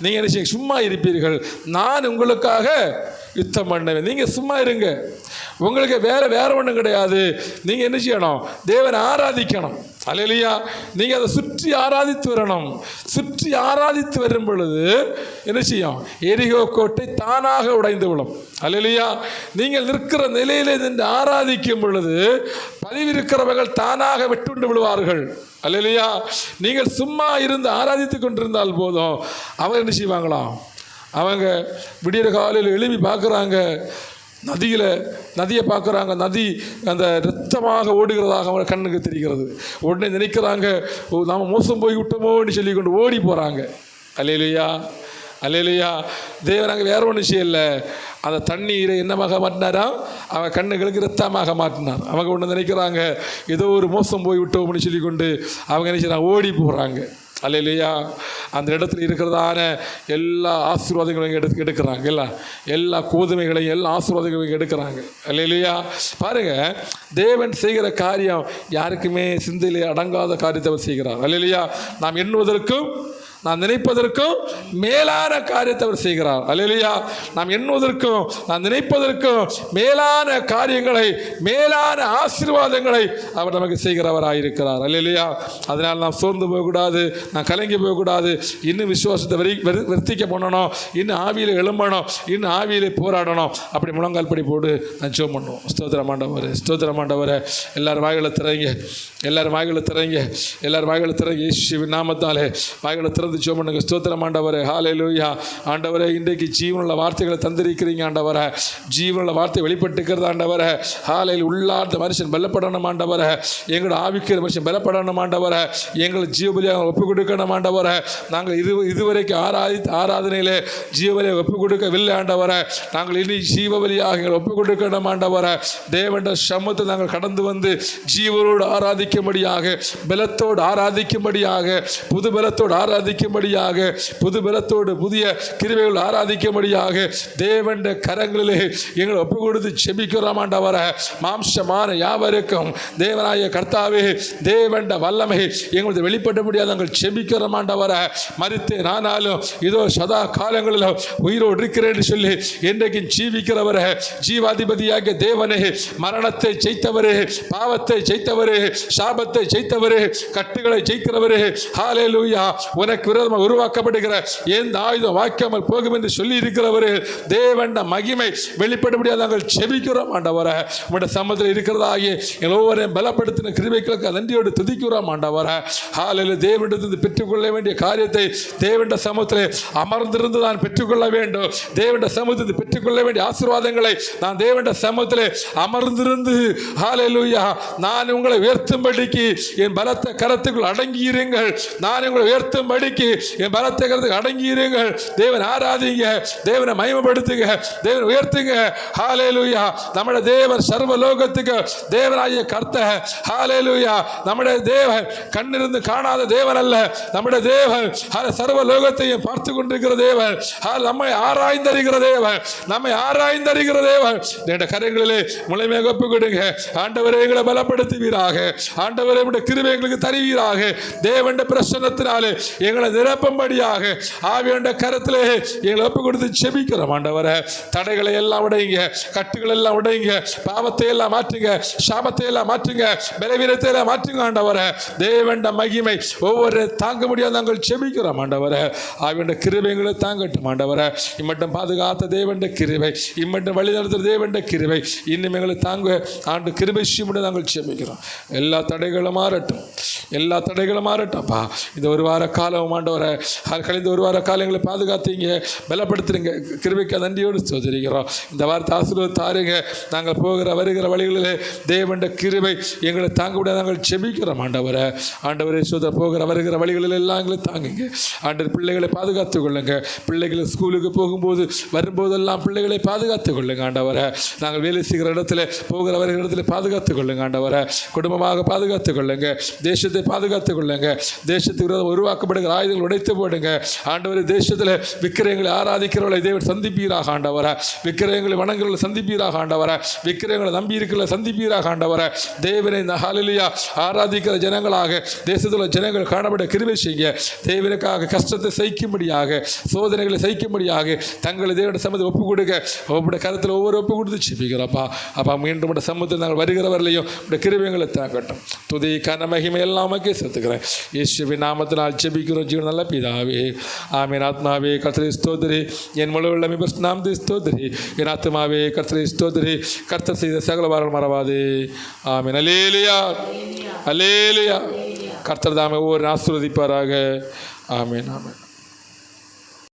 நீங்கள் என்ன செய்ய, சும்மா இருப்பீர்கள், நான் உங்களுக்காக யுத்தம் பண்ணுவேன். நீங்கள் சும்மா இருங்க, உங்களுக்கு வேற ஒன்றும் கிடையாது. நீங்கள் என்ன செய்யணும்? தேவனை ஆராதிக்கணும். அல்லேலூயா. நீங்கள் அதை சுற்றி ஆராதித்து வரணும். சுற்றி ஆராதித்து வரும் பொழுது என்ன செய்யும்? எரிகோ கோட்டை தானாக உடைந்து விடும். அல்லேலூயா. நீங்கள் நிற்கிற நிலையிலே நின்று ஆராதிக்கும் பொழுது பதிவிருக்கிறவர்கள் தானாக வெட்டுண்டு விடுவார்கள். அல்லேலூயா. நீங்கள் சும்மா இருந்து ஆராதித்து கொண்டிருந்தால் போதும், அவங்க என்ன செய்வாங்களாம்? அவங்க விடியற காலையில் எழுப்பி பார்க்குறாங்க, நதியை பார்க்குறாங்க, நதி அந்த இரத்தமாக ஓடுகிறதாக அவங்க கண்ணுக்கு தெரிகிறது. உடனே நினைக்கிறாங்க, நாம் மோசம் போய் விட்டோமோன்னு சொல்லி கொண்டு ஓடி போகிறாங்க. அல்லேலூயா, அல்லேலூயா. தேவன் அங்கே வேற ஒன்றும் செய்யலை, அந்த தண்ணீரை என்னமாக மாற்றினாரா? அவங்க கண்ணுகளுக்கு இரத்தமாக மாற்றினார். அவங்க ஒன்று நினைக்கிறாங்க, ஏதோ ஒரு மோசம் போய் விட்டோம்னு சொல்லி கொண்டு அவங்க நினைக்கிறாங்க, ஓடி போகிறாங்க. அல்லேலூயா. அந்த இடத்துல இருக்கிறதான எல்லா ஆசீர்வாதங்களையும் எடுக்கிறாங்க, எல்லா கோதுமைகளையும் எல்லா ஆசீர்வாதங்களையும் எடுக்கிறாங்க. அல்லேலூயா. பாருங்கள், தேவன் செய்கிற காரியம் யாருக்குமே சிந்தையிலே அடங்காத காரியத்தை அவர் செய்கிறார். அல்லேலூயா. நாம் எண்ணுவதற்கும் நான் நினைப்பதற்கும் மேலான காரியத்தை அவர் செய்கிறார். அல்லேலூயா. நாம் எண்ணுவதற்கும் நான் நினைப்பதற்கும் மேலான காரியங்களை, மேலான ஆசீர்வாதங்களை அவர் நமக்கு செய்கிறவராயிருக்கிறார். அல்லேலூயா. அதனால் நாம் சோர்ந்து போகக்கூடாது, நான் கலங்கி போகக்கூடாது. இன்னும் விசுவாசத்தை வர்த்திக்க பண்ணணும், இன்னும் ஆவியில் எழும்பணும், இன்னும் ஆவியில் போராடணும். அப்படி முழங்கால் படி போடு நான் ஜெபம் பண்ணுவோம். ஸ்தோத்திரம் ஆண்டவரே, ஸ்தோத்திரம் ஆண்டவரே. எல்லாரும் வாய்களை திறங்க, எல்லாரும் வாய்களை திறங்க, எல்லாரும் வாய்களை திறங்க. இயேசுவின் நாமத்தாலே வாய்களை திறந்து ஜெபம் பண்ணுங்க. ஸ்தோத்திரம் ஆண்டவரே. ஹல்லேலூயா. ஆண்டவரே, இன்றைக்கு ஜீவனுள்ள வார்த்தைகளை தந்திருக்கிறீங்க ஆண்டவரே. ஜீவனுள்ள வார்த்தை வெளிப்பட்டுக்கிறது ஆண்டவரே. ஹல்லேலூயா. உள்ளார்ந்த மனுஷன் பலப்படணும் ஆண்டவரே. எங்களோட ஆவிக்கிற மனுஷன் பலப்படணும் ஆண்டவரே. எங்களை ஜீவபலியாக ஒப்புக் கொடுக்கணும் ஆண்டவரே. நாங்கள் இதுவரைக்கும் ஆராதனையிலே ஜீவபலியாக ஒப்புக் கொடுக்கவில்லை ஆண்டவரே. நாங்கள் இனி ஜீவபலியாக எங்களை ஒப்புக் கொடுக்கணும் ஆண்டவரே. தேவனுடைய சமூகத்தை நாங்கள் கடந்து வந்து ஜீவனோடு ஆராதிக்கும்படியாக, பலத்தோடு ஆராதிக்கும்படியாக, புது பலத்தோடு ஆராதிக்கும்படியாக, புது பலத்தோடு புதிய கிருபைகள் ஆராதிக்கும்படியாக தேவனுடைய கரங்களிலே எங்களை ஒப்பு கொடுத்து செபிக்கிறோம் ஆண்டவரே. மாம்சமான யாவருக்கும் தேவனாய கர்த்தாவே, தேவனுடைய வல்லமை எங்களுக்கு வெளிப்பட முடியாது நாங்கள் செபிக்கிறோம் ஆண்டவரே. மரித்தேன் ஆனாலும் இதோ சதா காலங்களிலும் உயிரோடு இருக்கிறேன் சொல்லி என்றைக்கு ஜீவிக்கிறவரே, ஜீவாதிபதியாக தேவனே, மரணத்தை ஜெயித்தவரே, பாவத்தை ஜெயித்தவரே, சாபத்தை ஜெயித்தவரே, கட்டுகளை ஜெயிக்கிறவரே. ஹல்லேலூயா. உனக்கு விரோதமாக உருவாக்கப்படுகிற எந்த ஆயுதம் வாய்க்காமல் போகும் என்று சொல்லி இருக்கிறவரே, தேவனுடைய மகிமை வெளிப்பட முடியாது நாங்கள் செபிக்கிறோம் ஆண்டவரே. உங்களுடைய சமூகத்தில் இருக்கிறதாகிய எல்லோரையும் பலப்படுத்தின கிருபைகளுக்கு நன்றியோடு துதிக்கிறோம் ஆண்டவரே. ஹல்லேலூயா. தேவனிடத்திலிருந்து பெற்றுக்கொள்ள வேண்டிய காரியத்தை தேவனுடைய சமூகத்தில் அமர்ந்திருந்து நான் பெற்றுக்கொள்ள வேண்டும். தேவனுடைய சமூகத்தில் பெற்றுக்கொள்ள வேண்டிய ஆசீர்வாதங்களை நான் தேவனுடைய சமூகத்தில் அமர்ந்திருந்து, ஹல்லேலூயா, நான் உங்களை உயர்த்தும்படிக்கு என் பலத்த கரத்துக்குள் அடங்கியிருங்கள். நான் உங்களை உயர்த்தும்படிக்கு என் பலத்த கரத்துக்கு அடங்கியிருங்கள். தேவன் ஆராதிங்க, தேவனை மகிமைப்படுத்துங்க, தேவனை உயர்த்துங்க. ஹல்லேலூயா. நம்முடைய தேவன் சர்வலோகத்துக்கு தேவனாகிய கர்த்தர். ஹல்லேலூயா. நம்முடைய தேவன் கண்ணிருந்து காணாத தேவன் அல்ல. நம்முடைய தேவன் சர்வலோகத்தையும் பார்த்து கொண்டிருக்கிற தேவன். நம்மை ஆராய்ந்தறிகிற தேவன், நம்மை ஆராய்ந்தறிகிற தேவன். கரங்களிலே முழுமையாக ஒப்புக் கொடுங்க. ஆண்டவரே, எங்களை பலப்படுத்துவீராக. ஆண்டவரே, உம்முடைய கிருபை எங்களுக்கு தருவீராக. தேவனுடைய பிரசன்னத்தினாலே எங்களை நிரப்பும்படியாக ஆவியானவருடைய கரத்திலே எங்களை ஒப்புக் கொடுத்து செபிக்கிறோம் ஆண்டவரே. தடைகளை எல்லாம் உடைங்க, கட்டுகள் எல்லாம் உடைங்க, பாவத்தை எல்லாம் மாற்றுங்க, சாபத்தை எல்லாம் மாற்றுங்க, பலவீனத்தை எல்லாம் மாற்றுங்க ஆண்டவரே. தேவனுடைய மகிமை ஒவ்வொரு தாங்க முடியாது நாங்கள் செபிக்கிறோம் ஆண்டவரே. ஆவியானவருடைய கிருபை எங்களை தாங்கட்டும் ஆண்டவரே. இம்மட்டும் பாதுகாத்த தேவனுடைய கிருபை, இம்மட்டும் வழி நடத்துகிற தேவனுடைய கிருபை இன்னும் எங்களை தாங்க ஆண்டு கிருபை செய்ய நாங்கள் செபிக்கிறோம். எல்லா தடைகளும் மாறட்டும், எல்லா தடைகளும் மாறட்டும்ப்பா. இந்த ஒரு வார காலம் ஆண்டவரை, கழிந்த ஒரு வார காலங்களை பாதுகாத்தீங்க, பலப்படுத்துறீங்க. கிருபைக்கு நன்றியோடு சோதரிக்கிறோம். இந்த வாரத்தை ஆசீர்வாதம் தாருங்க. நாங்கள் போகிற வருகிற வழிகளிலே தேவனுடைய கிருபை எங்களை தாங்க முடியாது நாங்கள் செபிக்கிறோம் ஆண்டவரை. ஆண்டவரை சோதர போகிற வருகிற வழிகளில் எல்லாம் எங்களை தாங்குங்க ஆண்டவர். பிள்ளைகளை பாதுகாத்து கொள்ளுங்க. பிள்ளைகளை ஸ்கூலுக்கு போகும்போது வரும்போதெல்லாம் பிள்ளைகளை பாதுகாத்து கொள்ளுங்க ஆண்டவரை. நாங்கள் வேலை செய்கிற இடத்துல போகிற வருகிற இடத்துல பாதுகாத்துக் கொள்ளுங்க ஆண்டவரை. குடும்பமாக பாதுகாத்துக் கொள்ளுங்க. தேசத்தை பாதுகாத்துக் கொள்ளுங்க. தேசத்துக்கு விரோதம் உருவாக்கப்படுகிற ஆயுதங்கள் உடைத்து போடுங்க ஆண்டவரை. தேசத்தில் விக்கிரகங்களை ஆராதிக்கிறவர்களை தேவன் சந்திப்பீராக ஆண்டவரை. விக்கிரகங்களை வணங்குறவர்களை சந்திப்பீராக ஆண்டவரை. விக்கிரகங்களை நம்பி இருக்கிற சந்திப்பீராக ஆண்டவரை. தேவனை ஹல்லேலூயா ஆராதிக்கிற ஜனங்களாக தேசத்தில் ஜனங்கள் காணப்பட கிருபை செய்ய, தேவனுக்காக கஷ்டத்தை சகிக்கும்படியாக, சோதனைகளை சகிக்கும்படியாக தங்களை தேவனுடைய சமூகத்தை ஒப்புக் கொடுக்க உங்களுடைய கருத்தில் ஒவ்வொரு ஒப்பு கொடுத்து செபிக்கிறப்பா. அப்பா, மீண்டும் உடைய சமூகத்தில் நாங்கள் வருகிறவர்களையும் உடைய கிருபைகளை தாங்கட்டும். துதி கன மகிமை எல்லாமே சேர்த்துக்கிறேன். இயேசுவின் நாமத்தினால் ஜெபிக்கிறோம் ஜீவன் நல்ல பிதாவே. ஆமீன். ஆத்மாவே கர்த்தரை ஸ்தோத்திரி, என் முழு உள்ளமே நாமத்தை ஸ்தோத்திரி. என் ஆத்மாவே கர்த்தரை ஸ்தோத்திரி, கர்த்தர் செய்த சகல வாரம் மறவாதே. ஆமீன். அல்லேலூயா, அல்லேலூயா. கர்த்தர் தாமே ஒவ்வொரு ஆசீர்வதிப்பாராக. ஆமீன், ஆமீன்.